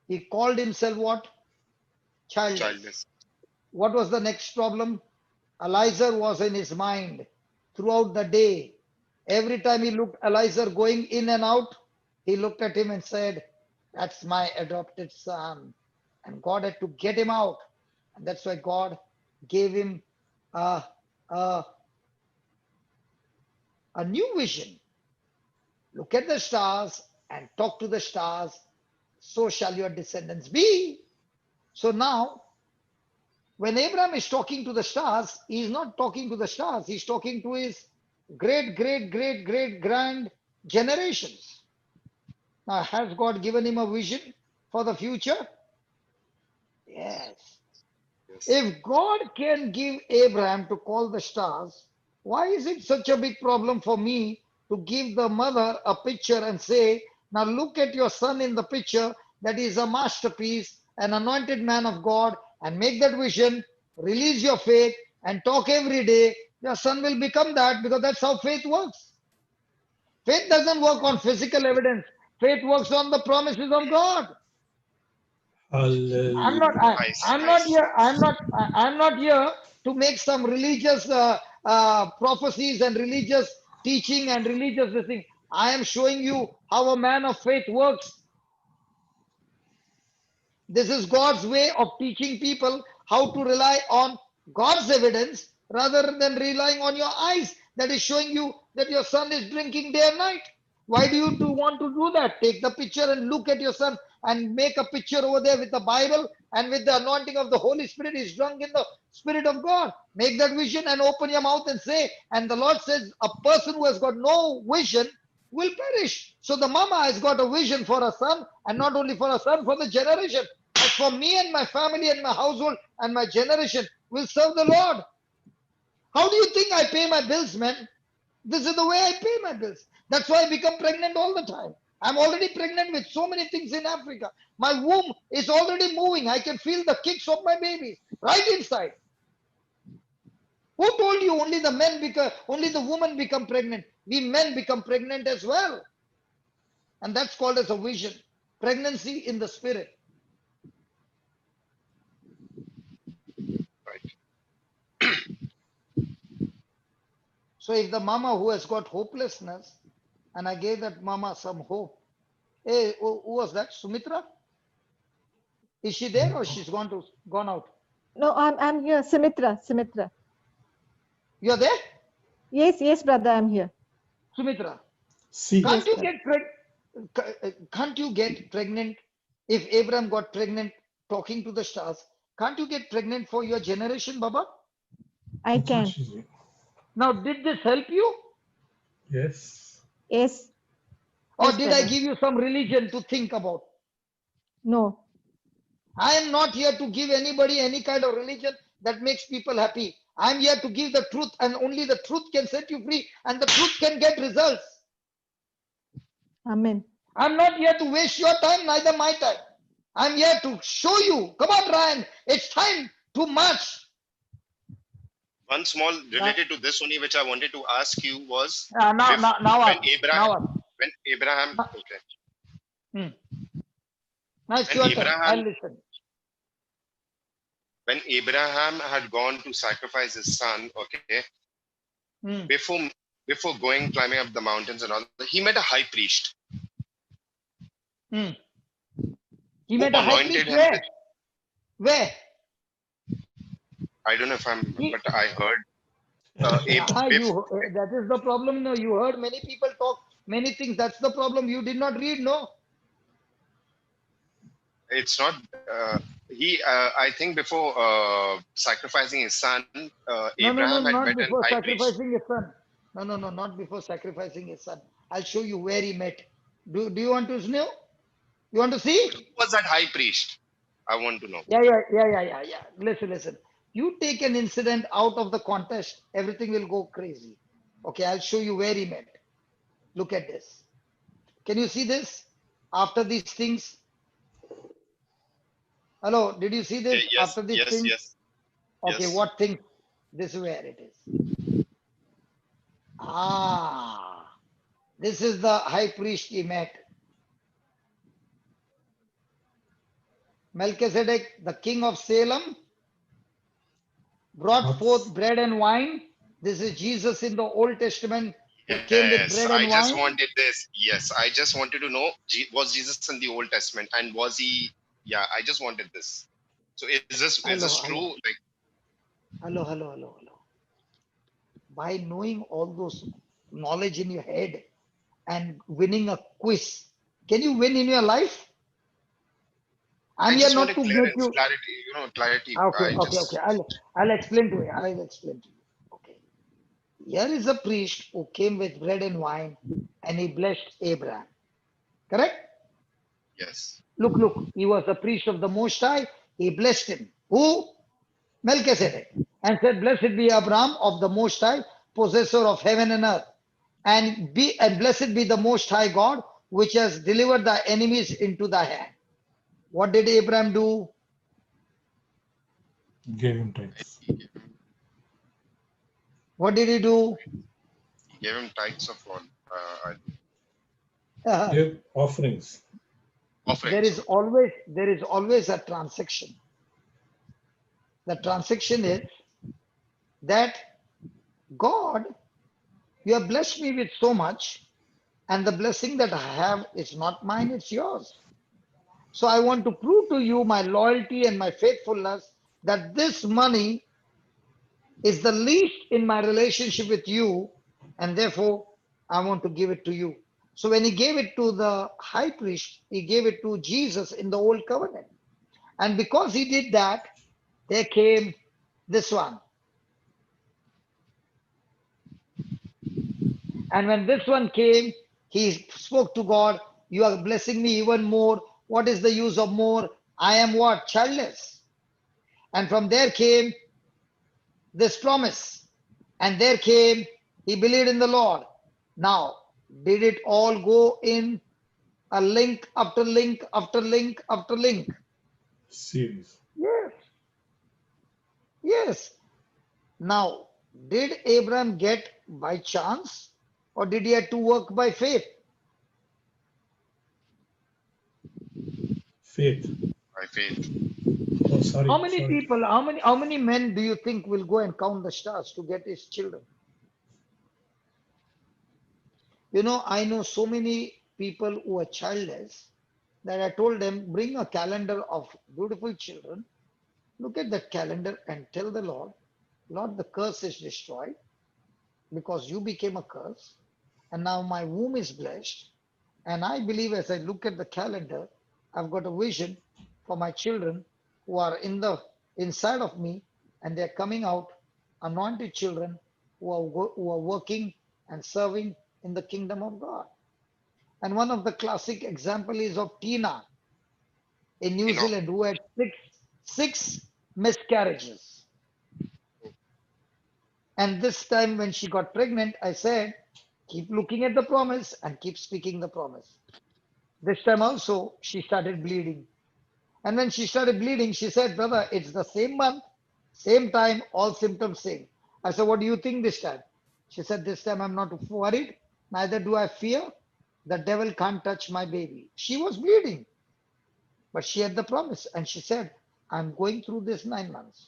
He called himself what? Childless. Childless. What was the next problem? Eliezer was in his mind throughout the day. Every time he looked Eliezer going in and out, he looked at him and said, that's my adopted son. And God had to get him out. And that's why God gave him a, a, a new vision. Look at the stars and talk to the stars. So shall your descendants be. So now, when Abraham is talking to the stars, he is not talking to the stars. He's talking to his great grand generations. Now, has God given him a vision for the future? Yes. Yes. If God can give Abraham to call the stars, why is it such a big problem for me to give the mother a picture and say, now look at your son in the picture, that is a masterpiece, an anointed man of God, and make that vision, release your faith, and talk every day. Your son will become that, because that's how faith works. Faith doesn't work on physical evidence. Faith works on the promises of God. I'm not. Hallelujah. Nice, I'm not nice. here. I'm not here to make some religious prophecies and religious teaching and religious this thing. I am showing you how a man of faith works. This is God's way of teaching people how to rely on God's evidence rather than relying on your eyes that is showing you that your son is drinking day and night. Why do you want to do that? Take the picture and look at your son and make a picture over there with the Bible and with the anointing of the Holy Spirit. He's drunk in the Spirit of God. Make that vision and open your mouth and say. And the Lord says, a person who has got no vision will perish. So the mama has got a vision for a son, and not only for a son, for the generation. As for me and my family and my household and my generation will serve the Lord. How do you think I pay my bills, man? This is the way I pay my bills. That's why I become pregnant all the time. I'm already pregnant with so many things in Africa. My womb is already moving. I can feel the kicks of my babies right inside. Who told you only the men become, only the women become pregnant? We men become pregnant as well. And that's called as a vision. Pregnancy in the spirit. Right. So if the mama who has got hopelessness, and I gave that mama some hope. Hey, who was that? Sumitra? Is she there or she's gone out? No, I'm here. Sumitra. You're there? Yes, brother, I'm here. Sumitra, See, can't Yes, you brother. can't you get pregnant if Abraham got pregnant talking to the stars? Can't you get pregnant for your generation, Baba? I can. Now, did this help you? Yes. Yes. Or Yes, did I brother. give you some religion to think about? No. I am not here to give anybody any kind of religion that makes people happy. I am here to give the truth, and only the truth can set you free, and the truth can get results. Amen. I'm not here to waste your time, neither my time. I'm here to show you. Come on, Ryan. It's time to march. One small related to this only, which I wanted to ask you was Now, now, when what? Abraham, Now, when Abraham, what? okay, Now it's when your turn. I'll Abraham, listen. when Abraham had gone to sacrifice his son, okay, Hmm. before going climbing up the mountains and all, he met a high priest Hmm. He who met a high anointed priest him where? with, Where? I don't know if I'm, He, but I heard that is the problem. No, you heard many people talk many things. That's the problem. You did not read, no? it's not he I think before sacrificing his son, No, Abraham had not met an before high priest. sacrificing his son. No, not before sacrificing his son. I'll show you where he met. Do you want to know? You want to see? Who was that high priest? I want to know. Yeah. Listen. You take an incident out of the context, everything will go crazy. Okay, I'll show you where he met. Look at this. Can you see this? After these things, hello, did you see Okay, this? After these things, okay, yes. what thing? This is where it is. Ah, this is the high priest he met. Melchizedek, the king of Salem, brought What's forth bread and wine. This is Jesus in the Old Testament who came with Yes, bread I and just wine. wanted this. Yes, I just wanted to know, was Jesus in the Old Testament, and was he? Yeah, I just wanted this. So is this true? Like, Hello. By knowing all those knowledge in your head and winning a quiz, can you win in your life? I'm I here just not wanted to make clearance, you. clarity. Clarity. Okay, I okay, okay. just I'll explain to you. I'll explain to you. Okay. Here is a priest who came with bread and wine and he blessed Abraham. Correct? yes. Look. He was the priest of the Most High. He blessed him. Who? Melchizedek. And said, Blessed be Abraham of the Most High, possessor of heaven and earth. And blessed be the Most High God, which has delivered thy enemies into thy hand. What did Abraham do? gave him tithes? What did he do? He gave him tithes of all Gave offerings. there offerings. is always a transaction. The transaction is that God, you have blessed me with so much, and the blessing that I have is not mine, it's yours. So I want to prove to you my loyalty and my faithfulness that this money is the least in my relationship with you, and therefore I want to give it to you. So when he gave it to the high priest, he gave it to Jesus in the old covenant. And because he did that, there came this one. And when this one came, he spoke to God, You are blessing me even more. What is the use of more? I am what? Childless. And from there came this promise. And there came, he believed in the Lord. Now, did it all go in a link after link after link after link? Series. Yes, yes. Now, did Abraham get by chance or did he have to work by faith? Faith. By faith. Oh, How sorry. many people, how many men do you think will go and count the stars to get his children? You know, I know so many people who are childless that I told them, bring a calendar of beautiful children, look at that calendar and tell the Lord, Lord, the curse is destroyed because you became a curse. And now my womb is blessed. And I believe as I look at the calendar, I've got a vision for my children who are in the inside of me and they're coming out, anointed children, who are working and serving in the kingdom of God. And one of the classic example is of Tina in New You know, Zealand, who had six miscarriages. And this time when she got pregnant, I said, keep looking at the promise and keep speaking the promise. This time also, she started bleeding. And when she started bleeding, she said, brother, it's the same month, same time, all symptoms same. I said, what do you think this time? She said, this time I'm not worried, neither do I fear. The devil can't touch my baby. She was bleeding, but she had the promise. And she said, I'm going through this 9 months.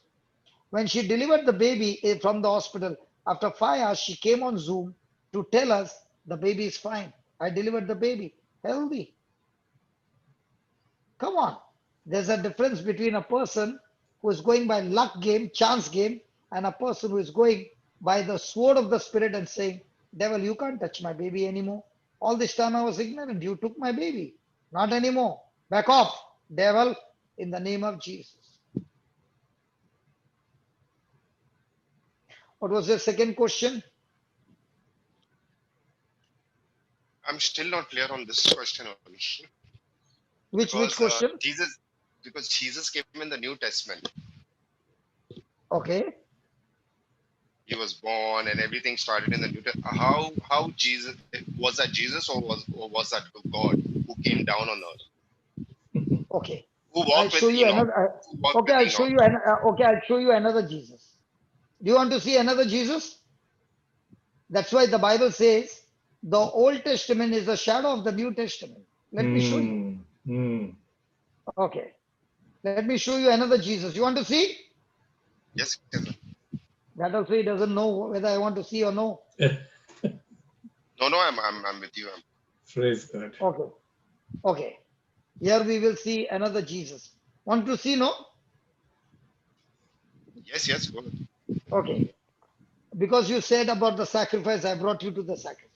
When she delivered the baby from the hospital, after 5 hours, she came on Zoom to tell us the baby is fine. I delivered the baby, healthy. Come on. There's a difference between a person who is going by luck game, chance game, and a person who is going by the sword of the spirit and saying, devil, you can't touch my baby anymore. All this time I was ignorant. You took my baby. Not anymore. Back off, devil, in the name of Jesus. What was your second question? I'm still not clear on this question only. Which Because question? Jesus came in the New Testament. Okay. He was born and everything started in the New Testament. How Jesus was that Jesus or was that God who came down on earth? Okay. Who I'll walked show with you Enoch? another. Who walked Okay, with I'll Enoch? show you. Okay, I'll show you another Jesus. Do you want to see another Jesus? That's why the Bible says the Old Testament is a shadow of the New Testament. Let me show you. Okay. Let me show you another Jesus. You want to see? Yes, yes. That also he doesn't know whether I want to see or no. No, I'm with you. Praise God. Okay. Okay. Here we will see another Jesus. Want to see, no? Yes, go ahead. Okay. Because you said about the sacrifice, I brought you to the sacrifice.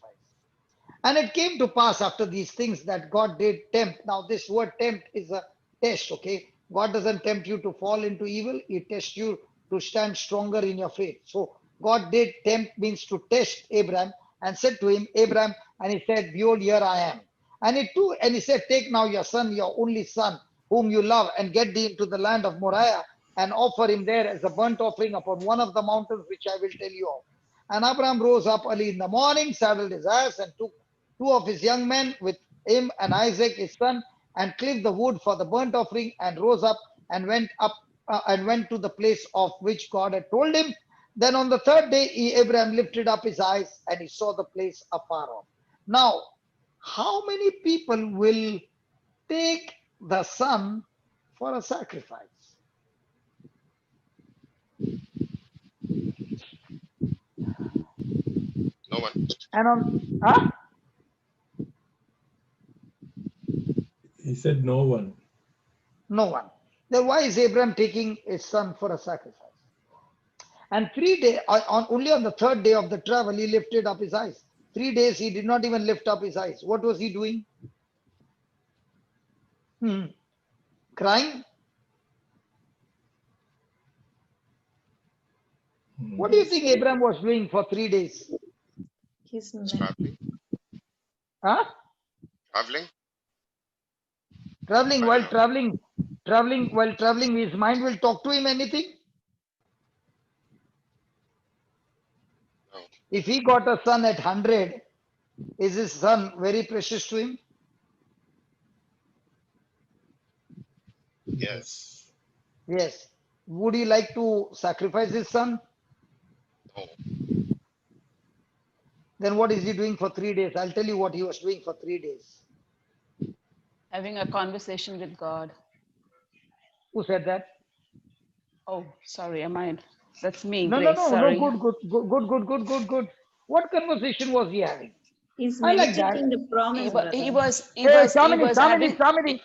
And it came to pass after these things that God did tempt. Now, this word tempt is a test, okay? God doesn't tempt you to fall into evil, He tests you to stand stronger in your faith. So, God did tempt means to test Abraham and said to him, Abraham, and he said, behold, here I am. And he said, take now your son, your only son, whom you love, and get thee into the land of Moriah and offer him there as a burnt offering upon one of the mountains which I will tell you of. And Abraham rose up early in the morning, saddled his ass, and took 2 of his young men with him and Isaac his son, and cleft the wood for the burnt offering, and rose up and went to the place of which God had told him. Then on the third day, Abraham lifted up his eyes and he saw the place afar off. Now, how many people will take the son for a sacrifice? No one. And He said no one. no one. Then why is Abraham taking his son for a sacrifice? And 3 days, only on the third day of the travel, he lifted up his eyes. 3 days, he did not even lift up his eyes. What was he doing? Crying? What do you think Abraham was doing for 3 days? He's Traveling. Huh? Traveling. Traveling. While traveling, his mind will talk to him anything? No. If he got a son at 100, is his son very precious to him? Yes. Yes. Would he like to sacrifice his son? No. Then what is he doing for 3 days? I'll tell you what he was doing for 3 days. Having a conversation with God. Who said that? Oh, sorry, that's me, No, Grace, sorry. Good. What conversation was he having? He's I like that. meditating the promise, brother. He was Shamini,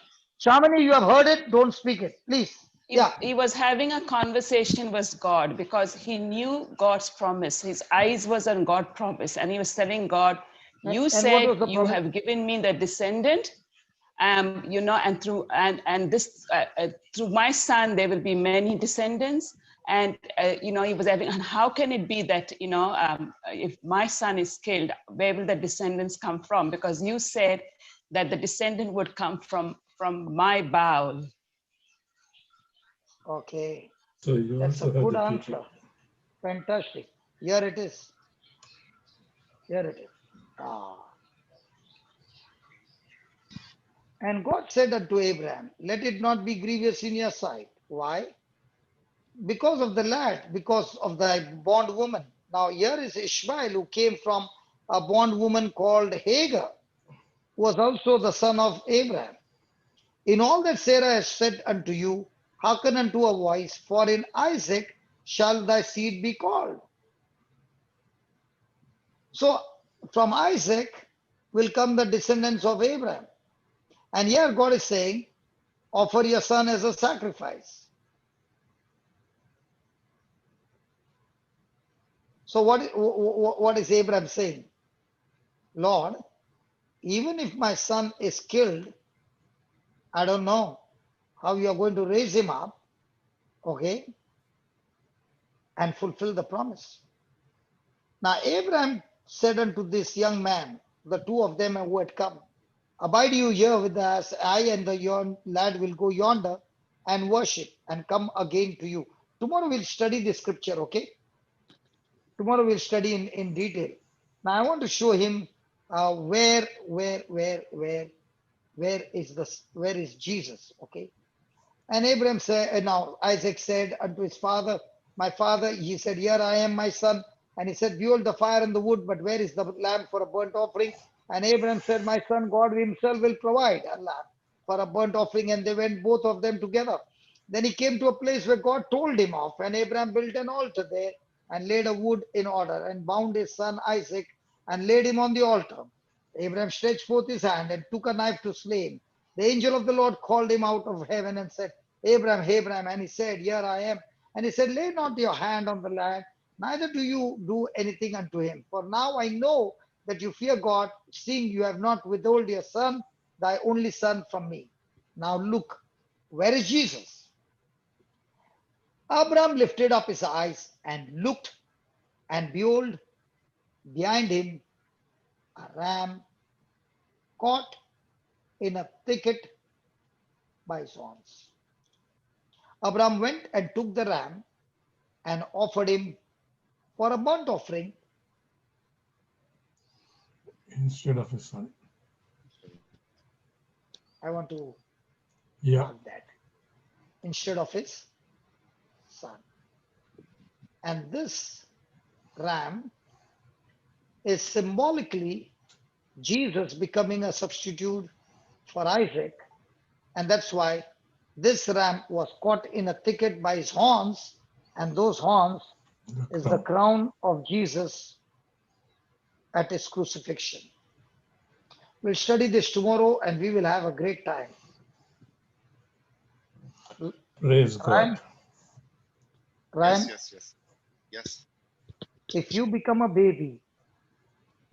you have heard it. Don't speak it, please. Yeah. He was having a conversation with God because he knew God's promise. His eyes was on God's promise, and he was telling God, "You And said what was the you promise? have given me the descendant, and through my son there will be many descendants, And he was having, and how can it be that if my son is killed, where will the descendants come from? Because you said that the descendant would come from my bowel. Okay, So you that's a also have good the teaching. answer. Fantastic. Here it is. Here it is. Ah. And God said unto Abraham, let it not be grievous in your sight. Why? Because of the lad, because of the bondwoman. Now here is Ishmael, who came from a bondwoman called Hagar, who was also the son of Abraham. In all that Sarah has said unto you, hearken unto her voice, for in Isaac shall thy seed be called. So from Isaac will come the descendants of Abraham. And here God is saying, offer your son as a sacrifice. So what is Abraham saying? Lord, even if my son is killed, I don't know how you are going to raise him up, okay, and fulfill the promise. Now Abraham said unto this young man, the two of them who had come, abide you here with us, I and the young lad will go yonder and worship and come again to you. Tomorrow we'll study the scripture, okay? Tomorrow we'll study in detail. Now I want to show him where is Jesus, okay? And Abraham said, now Isaac said unto his father, my father, he said, here I am, my son. And he said, behold the fire and the wood, but where is the lamb for a burnt offering? And Abraham said, my son, God himself will provide a lamb for a burnt offering. And they went both of them together. Then he came to a place where God told him of, and Abraham built an altar there and laid a wood in order and bound his son Isaac and laid him on the altar. Abraham stretched forth his hand and took a knife to slay him. The angel of the Lord called him out of heaven and said, Abraham, Abraham. And he said, here I am. And he said, lay not your hand on the lad, neither do you do anything unto him. For now I know that you fear God, seeing you have not withheld your son, thy only son, from me. Now look, where is Jesus? Abraham lifted up his eyes and looked, and behold, behind him a ram caught in a thicket by his horns. Abraham went and took the ram and offered him for a burnt offering Instead of his son. I want to Yeah. mark that. Instead of his son. And this ram is symbolically Jesus becoming a substitute for Isaac. And that's why this ram was caught in a thicket by his horns, and those horns is the crown of Jesus at his crucifixion. We'll study this tomorrow and we will have a great time. Praise Ryan, God. Ryan, Yes. if you become a baby,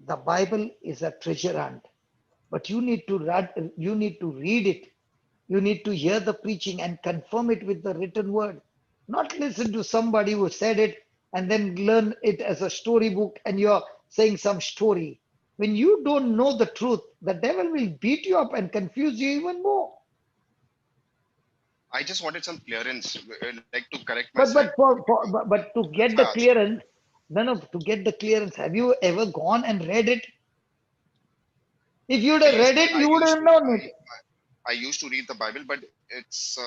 the Bible is a treasure hunt, but you need to read it. You need to hear the preaching and confirm it with the written word. Not listen to somebody who said it and then learn it as a storybook and you're saying some story. When you don't know the truth, the devil will beat you up and confuse you even more. I just wanted some clearance, like to correct But myself. to That's get why the I asked. clearance, to get the clearance, have you ever gone and read it? If you would have read it, you would have known it. I used to read the Bible, but it's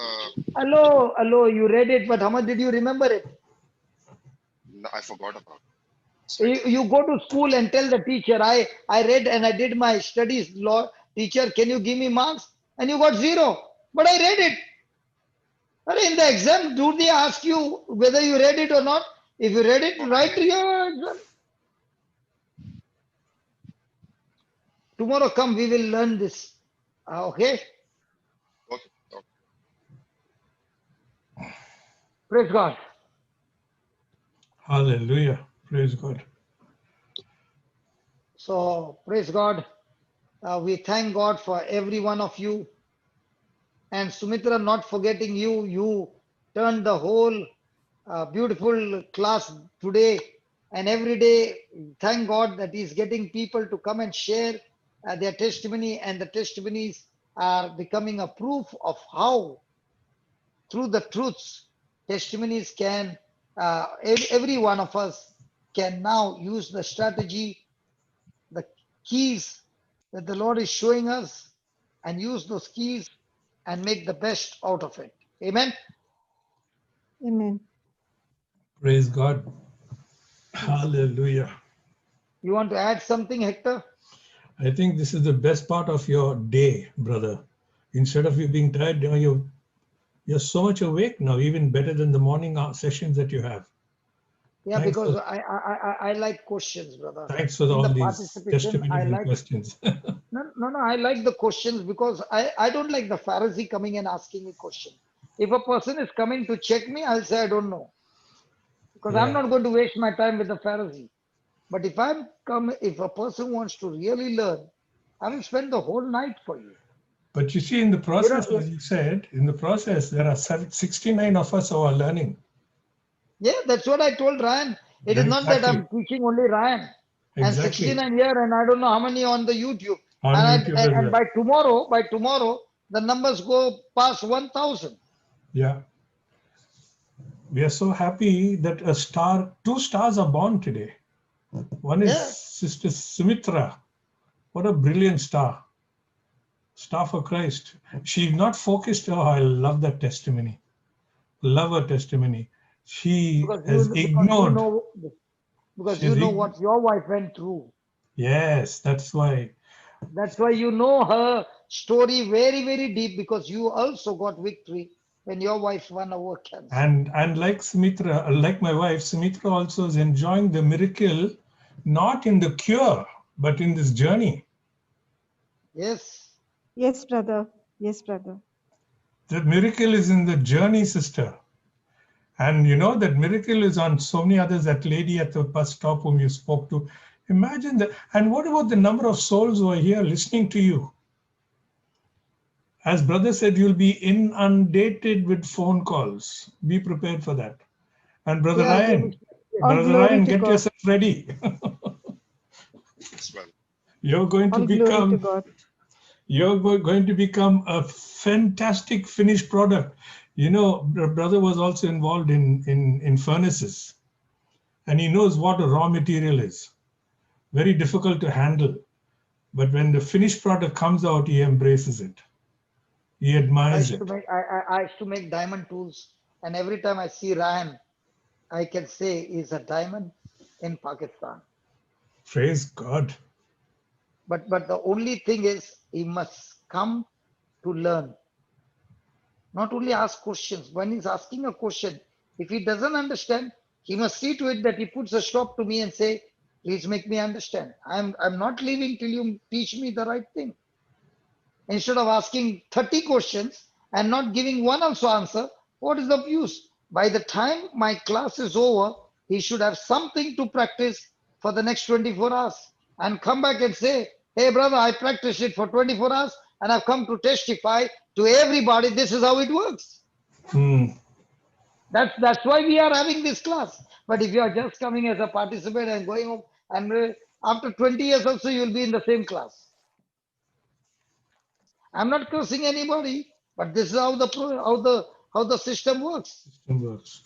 Hello, you read it, but how much did you remember it? I forgot about it. It's like You go to school and tell the teacher, I read and I did my studies, law teacher, can you give me marks? And you got 0. But I read it. But in the exam, do they ask you whether you read it or not? If you read it, write your exam. Tomorrow come, we will learn this. Okay? okay. Praise God. Hallelujah. Praise God. So, praise God. We thank God for every one of you. And Sumitra, not forgetting you, you turned the whole beautiful class today. And every day, thank God that he's getting people to come and share their testimony, and the testimonies are becoming a proof of how, through the truths, testimonies can, every one of us can now use the strategy, the keys that the Lord is showing us, and use those keys and make the best out of it. Amen. Amen. Praise God. Hallelujah. You want to add something, Hector? I think this is the best part of your day, brother. Instead of you being tired, you're so much awake now, even better than the morning sessions that you have. Yeah, Thanks because for, I like questions, brother. thanks for In all the these participation, I testimonies and like questions. no, I like the questions because I don't like the Pharisee coming and asking me question. If a person is coming to check me, I'll say I don't know, because I'm Yeah. not going to waste my time with the Pharisee. But if a person wants to really learn, I will spend the whole night for you. But you see, in the You know, process, as you said, in the process, there are 69 of us who are learning. yeah, that's what I told Ryan. It is not that Exactly. I'm teaching only Ryan and Exactly. 69 here, and I don't know how many on the YouTube. On And YouTube as well. by tomorrow, the numbers go past 1,000. Yeah. We are so happy that two stars are born today. One is Yeah, Sister Sumitra. What a brilliant star. Star for Christ. She's not focused. Oh, I love that testimony. Love her testimony. She because has ignored. She has what your wife went through. Yes, that's why. That's why you know her story very, very deep, because you also got victory when your wife won over cancer. And like Sumitra, like my wife, Sumitra also is enjoying the miracle, not in the cure, but in this journey. Yes. Yes, brother. Yes, brother. The miracle is in the journey, sister. And you know that miracle is on so many others. That lady at the bus stop whom you spoke to. Imagine that. And what about the number of souls who are here listening to you? As brother said, you'll be inundated with phone calls. Be prepared for that. And Yeah, you, All glory to Get God. yourself ready. Yes, well. You're going to All glory to become God. going to become a fantastic finished product. You know, brother was also involved in furnaces, and he knows what a raw material is. Very difficult to handle. But when the finished product comes out, he embraces it. He admires it. I used to make diamond tools, and every time I see Ryan, I can say he's a diamond in Pakistan. Praise God. But the only thing is he must come to learn. Not only ask questions. When he's asking a question, if he doesn't understand, he must see to it that he puts a stop to me and say, please make me understand. I'm not leaving till you teach me the right thing. Instead of asking 30 questions and not giving one also answer, what is the use? By the time my class is over, he should have something to practice for the next 24 hours and come back and say, hey, brother, I practiced it for 24 hours and I've come to testify to everybody. This is how it works. Hmm. That's why we are having this class. But if you are just coming as a participant and going home, and after 20 years also, you'll be in the same class. I'm not cursing anybody, but this is how the system works. System works.